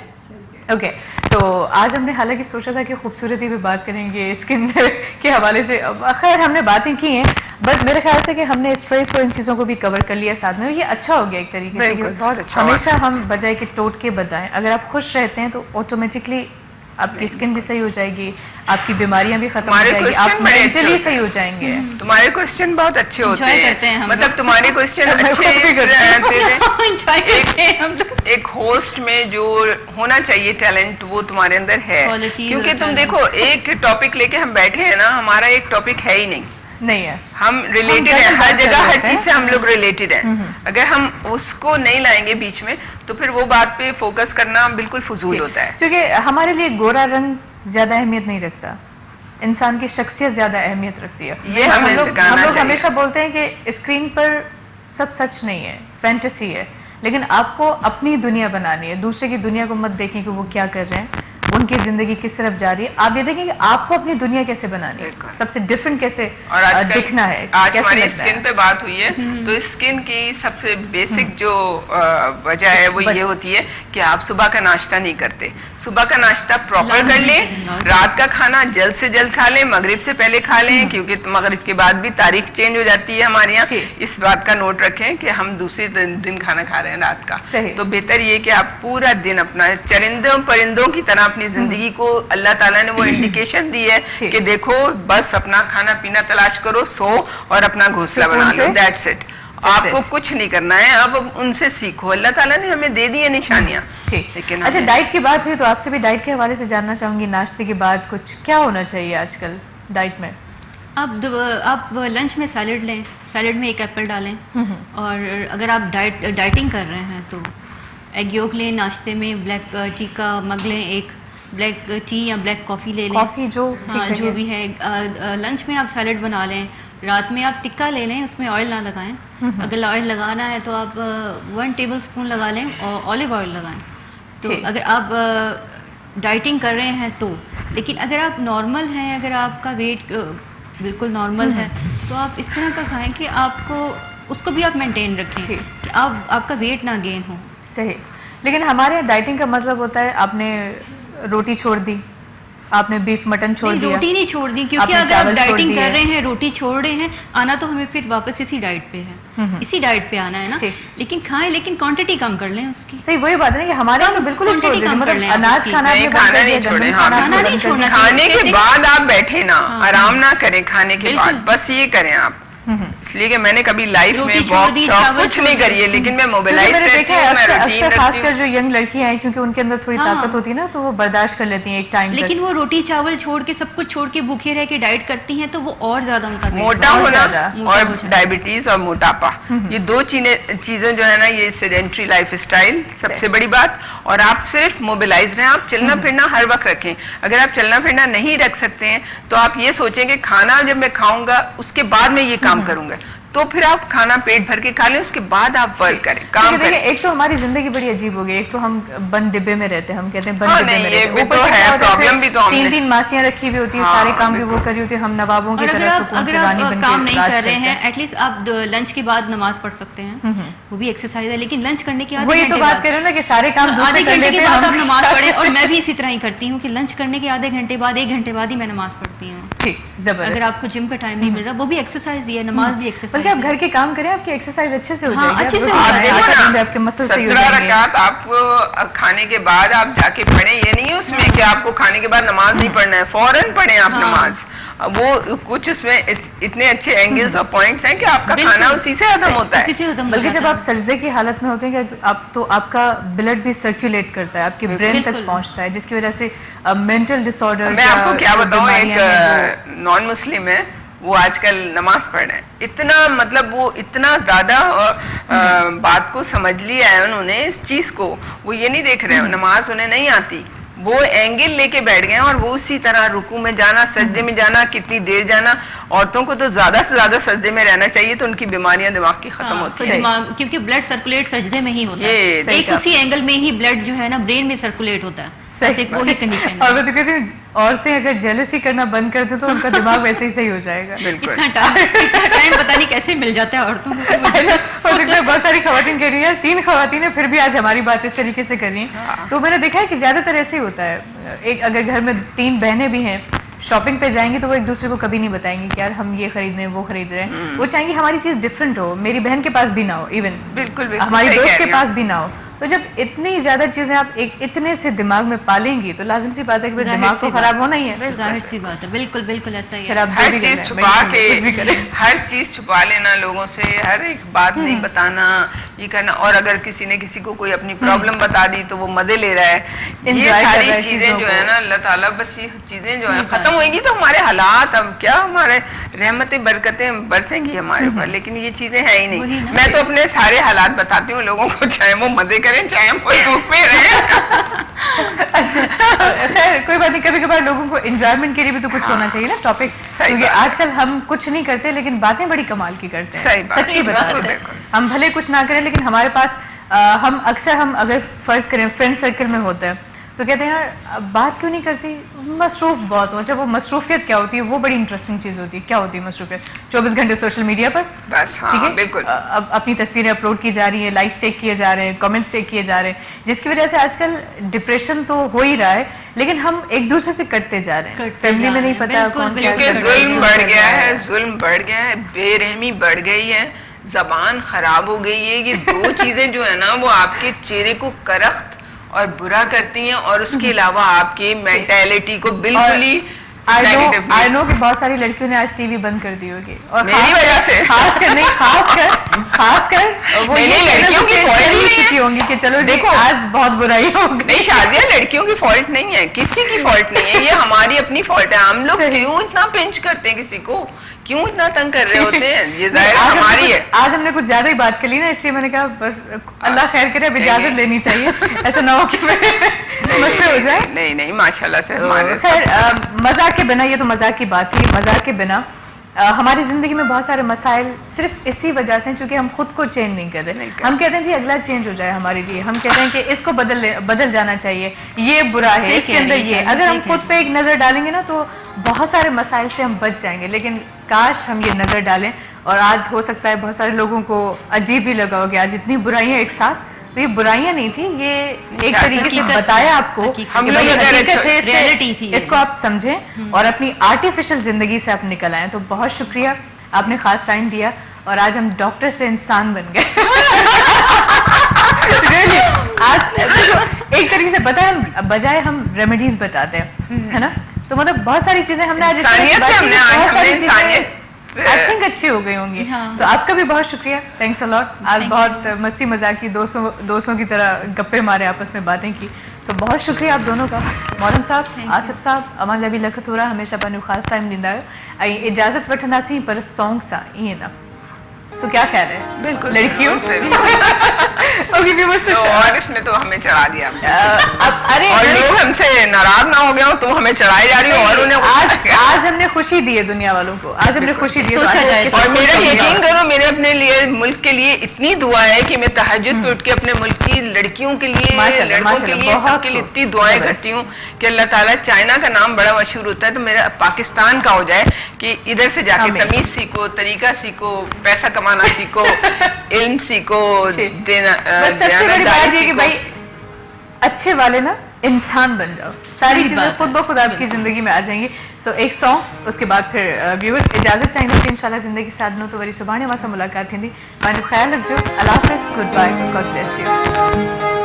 okay. तो आज हमने हालांकि सोचा था कि खूबसूरती पे बात करेंगे, स्किन के हवाले से, खैर हमने बातें की हैं, बस मेरे ख्याल से कि हमने स्ट्रेस और इन चीज़ों को भी कवर कर लिया साथ में, ये अच्छा हो गया एक तरीके से। बहुत अच्छा। हमेशा हम बजाय के टोट के बताएं, अगर आप खुश रहते हैं तो ऑटोमेटिकली आपकी स्किन भी सही हो जाएगी, आपकी बीमारियां भी खत्म हो जाएगी, आप मेंटली सही हो जाएंगे। तुम्हारे क्वेश्चन बहुत अच्छे होते हैं, मतलब तुम्हारे क्वेश्चन अच्छे एक होस्ट में जो होना चाहिए टैलेंट वो तुम्हारे अंदर है, क्योंकि तुम देखो एक टॉपिक लेके हम बैठे हैं ना, हमारा एक टॉपिक है ही नहीं है, हम रिलेटेड है हर जगह, हर चीज से हम लोग रिलेटेड हैं। अगर हम उसको नहीं लाएंगे बीच में तो फिर वो बात पे फोकस करना बिल्कुल फजूल होता है। क्योंकि हमारे लिए गोरा रंग ज्यादा अहमियत नहीं रखता, इंसान की शख्सियत ज्यादा अहमियत रखती है। ये हम लोग हमेशा बोलते हैं कि स्क्रीन पर सब सच नहीं है, फैंटेसी है, लेकिन आपको अपनी दुनिया बनानी है, दूसरे की दुनिया को मत देखें कि वो क्या कर रहे हैं, उनकी जिंदगी किस तरफ जा रही है। आप ये देखें कि आपको अपनी दुनिया कैसे बनानी है, सबसे डिफरेंट कैसे दिखना है। आज हमारी स्किन पे बात हुई है, तो स्किन की सबसे बेसिक जो वजह है वो ये होती है कि आप सुबह का नाश्ता नहीं करते। सुबह का नाश्ता प्रॉपर कर लें, रात का खाना जल्द से जल्द खा लें, मगरिब से पहले खा लें, क्योंकि मगरिब के बाद भी तारीख चेंज हो जाती है हमारे यहाँ। इस बात का नोट रखें कि हम दूसरे दिन खाना खा रहे हैं रात का, तो बेहतर ये कि आप पूरा दिन अपना चरिंदों परिंदों की तरह अपनी जिंदगी को, अल्लाह ताला ने वो इंडिकेशन दी है कि देखो बस अपना खाना पीना तलाश करो, सो और अपना घोंसला बना लो, दैट्स इट। आपको कुछ नहीं करना है, अब उनसे सीखो, अल्लाह ताला ने हमें दे दी है निशानियां। लेकिन अच्छा, डाइट की बात हुई तो आपसे भी डाइट के हवाले से जानना चाहूंगी, नाश्ते के बाद कुछ क्या होना चाहिए आजकल डाइट में? आप लंच में सैलड लें, सैलड में एक एप्पल डालें, और अगर आप डाइटिंग कर रहे हैं तो एग योक लें, नाश्ते में ब्लैक टी का मग लें, एक ब्लैक टी या ब्लैक कॉफ़ी ले लें, कॉफ़ी जो भी है। लंच में आप सैलड बना लें, रात में आप टिक्का ले लें, उसमें ऑयल ना लगाएं। अगर ऑयल लगाना है तो आप 1 टेबलस्पून लगा लें और ऑलिव ऑयल लगाएं। तो अगर आप डाइटिंग कर रहे हैं तो, लेकिन अगर आप नॉर्मल हैं, अगर आपका वेट बिल्कुल नॉर्मल है, तो आप इस तरह का खाएं कि आपको उसको भी आप मेंटेन रखें कि आपका वेट ना गेन हो। सही। लेकिन हमारे यहाँ डाइटिंग का मतलब होता है आपने रोटी छोड़ दी, आपने बीफ मटन छोड़ दिया। रोटी नहीं छोड़ दी, क्योंकि अगर आप डाइटिंग कर रहे हैं, रोटी छोड़ रहे हैं, आना तो हमें फिर वापस इसी डाइट पे है, इसी डाइट पे आना है ना। लेकिन खाएं, लेकिन क्वांटिटी कम कर लें उसकी। सही, वही बात है कि हमारे तो बिल्कुल क्वांटिटी कम कर लें। अनाज खाना नहीं छोड़े, खाने के बाद आप बैठे ना, आराम ना करें खाने के बाद, बस ये करें आप। इसलिए कि मैंने कभी लाइफ में कुछ नहीं करी है, लेकिन मैं मोबिलाइज रहती हूं, मैं रूटीन रखती हूं। खासकर जो यंग लड़कियां हैं, क्योंकि उनके अंदर थोड़ी ताकत होती है ना, तो वो बर्दाश्त कर लेती हैं एक टाइम, लेकिन वो रोटी चावल छोड़ के, सब कुछ छोड़ के भूखे रह के डाइट करती हैं, तो वो और ज्यादा उनका मोटा होना और डायबिटीज और मोटापा, ये दो चीजें जो है ना, ये सेडेंट्री लाइफ स्टाइल सबसे बड़ी बात। और आप सिर्फ मोबिलाइज रहें, आप चलना फिरना हर वक्त रखें। अगर आप चलना फिरना नहीं रख सकते हैं तो आप ये सोचें कि खाना जब मैं खाऊंगा उसके बाद मैं ये काम करूंगा, तो फिर आप खाना पेट भर के खा लें, उसके बाद आप वर्क करें, काम करें। एक तो हमारी जिंदगी बड़ी अजीब हो गई, एक तो हम बंद डिब्बे में रहते हैं, हम कहते हैं बंद डिब्बे में रहते हैं, तो है प्रॉब्लम भी, तो हमने 3 मासियां रखी हुई होती है, सारे काम भी वो कर रही होती है, हम नवाबों की तरह सुकून से रानी बन के काम नहीं कर रहे हैं, एटलीस्ट आप लंच के बाद नमाज पढ़ सकते हैं, वो भी एक्सरसाइज है। लेकिन लंच करने के वही तो बात कर रहे हो ना कि सारे काम आधे घंटे के बाद आप नमाज पढ़े, और मैं भी इसी तरह ही करती हूँ कि लंच करने के आधे घंटे बाद 1 घंटे बाद ही मैं नमाज पढ़ती हूँ। ठीक, जबरदस्त। अगर आपको जिम का टाइम नहीं मिल रहा, वो भी एक्सरसाइज ही है, नमाज भी एक्सरसाइज। बल्कि आप घर के काम करें, आपकी एक्सरसाइज अच्छे से हो हाँ, जाएगी, अच्छे से आप देखो ना, आपके मसल सही हो 17 जाएंगे। रकात आप खाने के बाद आप जाके पढ़ें, ये नहीं है उसमें कि आपको खाने के बाद नमाज नहीं पढ़ना है, फौरन पढ़ें आप नमाज। वो कुछ उसमें इतने अच्छे एंगल्स और पॉइंट्स हैं कि आपका खाना उसी से हजम होता है। बल्कि जब आप सजदे की हालत में होते हैं कि आप तो आपका ब्लड भी सर्कुलेट करता है, आपके ब्रेन तक पहुंचता है, जिसकी वजह से मेंटल डिसऑर्डर। मैं आपको क्या बताऊं, एक नॉन मुस्लिम है, वो आजकल नमाज पढ़ रहे हैं, इतना मतलब वो इतना ज्यादा बात को समझ लिया है उन्होंने इस चीज को, वो ये नहीं देख रहे हैं नमाज उन्हें नहीं आती, वो एंगल लेके बैठ गए और वो उसी तरह रुकू में जाना, सजदे में जाना, कितनी देर जाना। औरतों को तो ज्यादा से ज्यादा सजदे में रहना चाहिए, तो उनकी बीमारियां दिमाग की खत्म होती है, क्योंकि ब्लड सर्कुलेट सजदे में ही होता है, एक उसी एंगल में ही ब्लड जो है ना ब्रेन में सर्कुलेट होता है, वही कंडीशन। और मैं तो कहती हूँ औरतें अगर जेलसी करना बंद कर दें तो उनका दिमाग वैसे ही सही हो जाएगा। बिल्कुल। इतना टाइम पता नहीं कैसे मिल जाता है औरतों को। बहुत सारी खवातीन कह रही है, 3 खवातीन है, फिर भी आज हमारी बात इस तरीके से कर रही हैं। तो मैंने देखा है कि ज्यादातर ऐसे ही होता है, एक अगर घर में 3 बहनें भी हैं, शॉपिंग पे जाएंगी तो वो एक दूसरे को कभी नहीं बताएंगी कि यार हम ये खरीद रहे हैं, वो खरीद रहे हैं। वो चाहेंगी हमारी चीज डिफरेंट हो, मेरी बहन के पास भी ना हो, इवन बिल्कुल हमारी दोस्त के पास भी ना हो। तो जब इतनी ज्यादा चीजें आप इतने से दिमाग में पालेंगी तो लाजिम सी बात है कि दिमाग को खराब होना ही है। जाहिर सी बात है, बिल्कुल बिल्कुल ऐसा ही है। हर चीज छुपा के, हर चीज छुपा लेना लोगों से, हर एक बात नहीं बताना, ये करना। और अगर किसी ने किसी को कोई अपनी प्रॉब्लम बता दी तो वो मजे ले रहा है। ये सारी चीजें जो है ना अल्लाह ताला, बस ये चीजें जो है खत्म होंगी तो हमारे हालात, अब क्या हमारे रहमतें बरकतें बरसेंगी हमारे ऊपर, लेकिन ये चीजें है ही नहीं। मैं तो अपने सारे हालात बताती हूँ लोगों को, चाहे वो मजे करें चाहे हम कोई धूप में रहे। अच्छा, खैर कोई बात नहीं, कभी कभार लोगों को एंजॉयमेंट के लिए भी तो कुछ होना चाहिए ना टॉपिक, क्योंकि आजकल हम कुछ नहीं करते लेकिन बातें बड़ी कमाल की करते हैं। सच्ची बता रहे हैं, हम भले कुछ ना करें लेकिन हमारे पास हम अक्सर हम अगर फर्ज करें फ्रेंड सर्कल में होते हैं तो कहते हैं यार बात क्यों नहीं करती, मसरूफ बहुत हो। अच्छा, वो मसरूफियत क्या होती है, वो बड़ी इंटरेस्टिंग चीज होती है। क्या होती है मसरूफियत? 24 घंटे सोशल मीडिया पर बस, हाँ, ठीक है, बिल्कुल। अब अपनी तस्वीरें अपलोड की जा रही है, लाइक्स चेक किए जा रहे हैं, कमेंट्स चेक किए जा रहे हैं, जिसकी वजह से आजकल डिप्रेशन तो हो ही रहा है, लेकिन हम एक दूसरे से कटते जा रहे हैं। फैमिली में नहीं पता कौन क्या, क्योंकि जुल्म बढ़ गया है, जुल्म बढ़ गया है, बेरहमी बढ़ गई है, जबान खराब हो गई है। ये 2 चीजें जो है ना वो आपके चेहरे को करख्त और बुरा करती हैं, और उसके अलावा आपकी मेंटालिटी को बिल्कुल ही आई नो कि बहुत सारी लड़कियों ने आज टीवी बंद कर दी होगी, और मेरी वजह से खासकर वो ये लड़कियों की फॉल्ट नहीं होंगी कि चलो देखो आज बहुत बुराई होगी। नहीं, शादियां लड़कियों की फॉल्ट नहीं है, किसी की फॉल्ट नहीं है, ये हमारी अपनी फॉल्ट है। हम लोग क्यों इतना पिंच करते हैं किसी को, क्यों इतना तंग कर रहे होते हैं, ये जाहिर हमारी है। आज हमने कुछ ज्यादा ही बात कर ली ना, इसलिए मैंने कहा बस अल्लाह खैर करे, अब इजाजत लेनी चाहिए, ऐसा ना हो कि मसले हो जाए। नहीं माशाल्लाह से हमारे। खैर मजाक के बिना, ये तो मजाक की बात थी, मजाक के बिना हमारी जिंदगी में बहुत सारे मसाइल सिर्फ इसी वजह से, क्योंकि हम खुद को चेंज नहीं कर रहे। हम कहते हैं जी अगला चेंज हो जाए हमारे लिए, हम कहते हैं कि इसको बदल जाना चाहिए, ये बुरा है, इसके अंदर ये। अगर हम खुद पे एक नजर डालेंगे ना तो बहुत सारे मसाइल से हम बच जाएंगे। लेकिन काश हम ये नजर डालें, और आज हो सकता है बहुत सारे लोगों को अजीब भी लगा हो कि आज इतनी बुराइयां एक साथ, तो ये बुराइयां नहीं थी, ये एक तरीके से बताया आपको, हम लोग रियलिटी थी, इसको आप समझें और अपनी आर्टिफिशियल जिंदगी से आप निकल आए। तो बहुत शुक्रिया, आपने खास टाइम दिया, और आज हम डॉक्टर से इंसान बन गए। आज एक तरीके से पता है, बजाय हम रेमेडीज बताते हैं, है ना, तो मतलब बहुत सारी चीजें हमने आज आई थिंक अच्छी हो गई होंगी। तो आपका भी बहुत शुक्रिया, थैंक्स अ लॉट। आज बहुत मस्ती मजाक की, दोस्तों की तरह गप्पे मारे, आपस में बातें की। सो बहुत शुक्रिया आप दोनों का, मौलम साहब, आसिफ साहब, अमा जबी लखतूरा, हमेशा पानी खास टाइम ॾींदा आहियो। ऐं इजाज़त वठंदासीं पर सॉन्ग सां, ईअं न। सो क्या ख्याल है? बिल्कुल लड़कियों से तो और इसमें तो हमें चढ़ा दिया। अरे और लोग हमसे नाराज ना हो गए हो, तुम हमें चढ़ाई जा रही हो, और उन्हें आज हमने खुशी दी है दुनिया वालों को, आज हमने खुशी दी है। और मेरा यकीन करो, मेरे लिए, मुल्क के लिए इतनी दुआ है कि मैं तहज्जुद पे उठ के अपने मुल्क की लड़कियों के लिए, लड़कों के लिए, सबके लिए इतनी दुआएं करती हूँ कि अल्लाह ताला, चाइना का नाम बड़ा मशहूर होता है तो मेरा पाकिस्तान का हो जाए कि इधर से जाके तमीज सीखो, तरीका सीखो, पैसा कमाना सीखो, इल्म सीखो, सबसे बड़ी बात ये कि भाई अच्छे वाले ना इंसान बन जाओ, सारी चीजें खुद ब खुद आपकी जिंदगी में आ जाएंगी। सो एक सॉन्ग, उसके बाद फिर व्यूअर्स इजाजत चाहेंगे कि इंशाल्लाह जिंदगी साथ नो तो वरी सुभाणे मां सां मुलाकात थींदी। पंहिंजो ख्याल रखिजो। अल्लाह हाफ़िज़, good bye, God bless you.